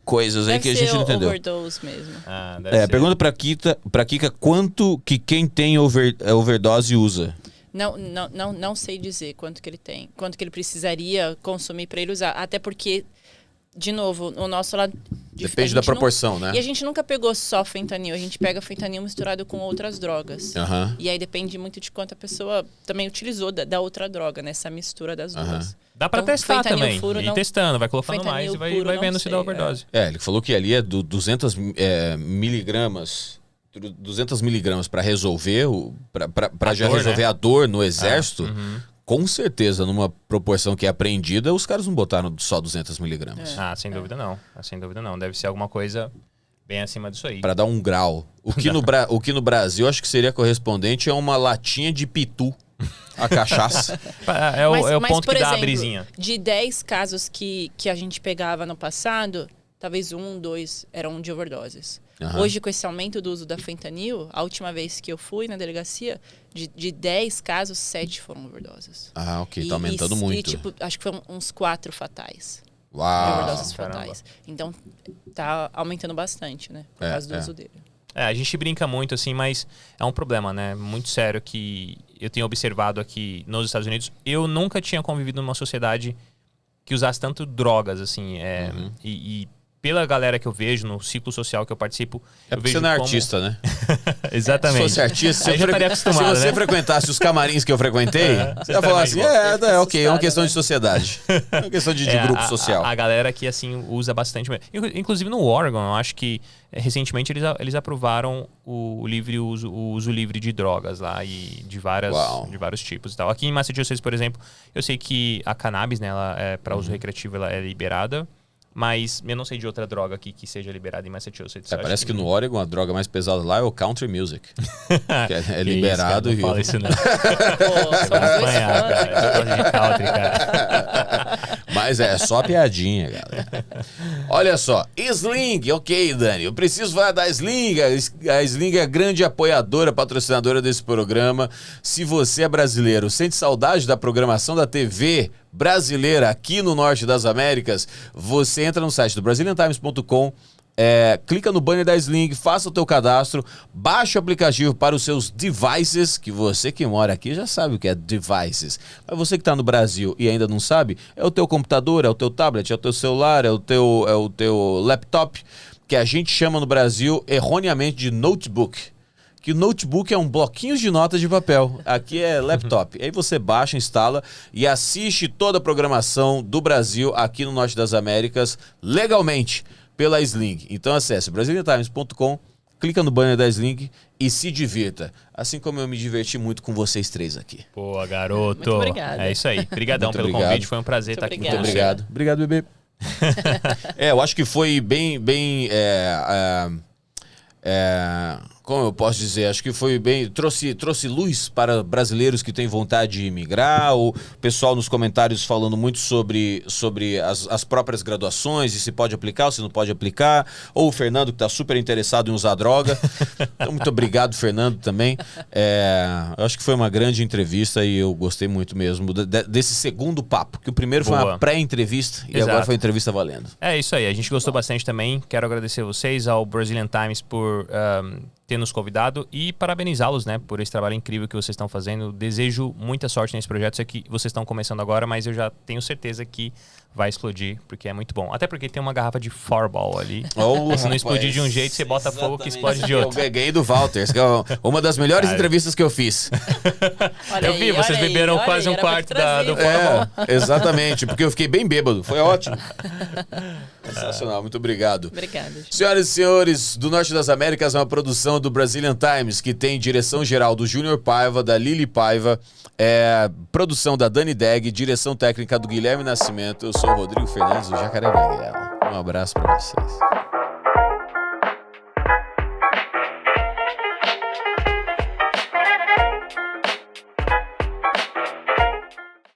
coisas aí que a gente não entendeu. Overdose mesmo. Pergunta pra Kika quanto que quem tem overdose usa. Não sei dizer quanto que ele tem, quanto que ele precisaria consumir para ele usar. Até porque, de novo, o nosso lado... Depende da proporção, né? E a gente nunca pegou só fentanil, a gente pega fentanil misturado com outras drogas. E aí depende muito de quanto a pessoa também utilizou da outra droga, nessa mistura das duas. Dá pra testar também, ir testando, vai colocando mais e puro, vai vendo se dá overdose. Ele falou que ali é 200 miligramas... 200 miligramas para resolver, para já resolver, né? A dor no exército, com certeza, numa proporção que é apreendida, os caras não botaram só 200 miligramas. Sem dúvida não. Sem dúvida não. Deve ser alguma coisa bem acima disso aí. Para dar um grau. O que no Brasil acho que seria correspondente a uma latinha de pitu, a cachaça. É o ponto por que dá exemplo, a brisinha. De 10 casos que a gente pegava no passado, talvez 1, 2 eram de overdoses. Hoje, com esse aumento do uso da fentanil, a última vez que eu fui na delegacia, de 10 casos, 7 foram overdoses. Ok. Tá aumentando muito. E, tipo, acho que foram uns 4 fatais. Uau! Overdoses fatais. Então, tá aumentando bastante, né? Por causa do uso dele. A gente brinca muito, assim, mas é um problema, né? Muito sério que eu tenho observado aqui nos Estados Unidos. Eu nunca tinha convivido numa sociedade que usasse tanto drogas, assim. E pela galera que eu vejo, no ciclo social que eu participo... É porque você não é artista, né? Exatamente. Se fosse artista, se né? você frequentasse os camarins que eu frequentei, você ia falar assim, ok, é uma questão de sociedade. É uma questão de grupo social. A galera que, assim, usa bastante... Inclusive no Oregon, eu acho que recentemente eles aprovaram o uso livre de drogas lá, e de vários tipos e tal. Aqui em Massachusetts, por exemplo, eu sei que a cannabis, né, para uso recreativo, ela é liberada. Mas eu não sei de outra droga aqui que seja liberada em Massachusetts. Parece que no Oregon a droga mais pesada lá é o country music. Que é liberado. Isso, cara, não fala isso não. Você vai apanhar, cara. Eu gosto de country, cara. Mas é só piadinha, galera. Olha só, Sling, ok, Dani. Eu preciso falar da Sling. A Sling é a grande apoiadora, patrocinadora desse programa. Se você é brasileiro, sente saudade da programação da TV brasileira aqui no Norte das Américas, você entra no site do BrazilianTimes.com, clica no banner da Sling, faça o teu cadastro, baixa o aplicativo para os seus devices, que você que mora aqui já sabe o que é devices, mas você que está no Brasil e ainda não sabe, é o teu computador, é o teu tablet, é o teu celular, é o teu laptop, que a gente chama no Brasil erroneamente de notebook. Que o notebook é um bloquinho de notas de papel. Aqui é laptop. Aí você baixa, instala e assiste toda a programação do Brasil aqui no Norte das Américas legalmente pela Sling. Então acesse BrazilianTimes.com, clica no banner da Sling e se divirta. Assim como eu me diverti muito com vocês três aqui. Pô, garoto. Muito obrigada. É isso aí. Obrigadão pelo convite. Foi um prazer estar aqui com você. Muito obrigado. Obrigado, bebê. Eu acho que foi bem como eu posso dizer, acho que foi bem, trouxe luz para brasileiros que têm vontade de imigrar, o pessoal nos comentários falando muito sobre as próprias graduações, e se pode aplicar ou se não pode aplicar, ou o Fernando que está super interessado em usar droga. Então, muito obrigado, Fernando, também. Eu acho que foi uma grande entrevista e eu gostei muito mesmo desse segundo papo, que o primeiro foi uma pré-entrevista e agora foi entrevista valendo. É isso aí, a gente gostou bastante também. Quero agradecer vocês, ao Brazilian Times, por ter nos convidado e parabenizá-los, né, por esse trabalho incrível que vocês estão fazendo. Desejo muita sorte nesse projeto. Sei que vocês estão começando agora, mas eu já tenho certeza que vai explodir, porque é muito bom. Até porque tem uma garrafa de Fireball ali. Oh, se não explodir de um jeito, você bota fogo que explode de outro. Eu ganhei do Walters, que é uma das melhores entrevistas que eu fiz. Eu vi, vocês beberam quase um quarto do Fireball. Exatamente, porque eu fiquei bem bêbado. Foi ótimo. Sensacional, muito obrigado. Obrigada. Senhoras e senhores, do Norte das Américas é uma produção do Brazilian Times, que tem direção geral do Júnior Paiva, da Lili Paiva, produção da Dani Deg, direção técnica do Guilherme Nascimento. Eu sou o Rodrigo Fernandes, do Jacaré Banguela. Um abraço pra vocês.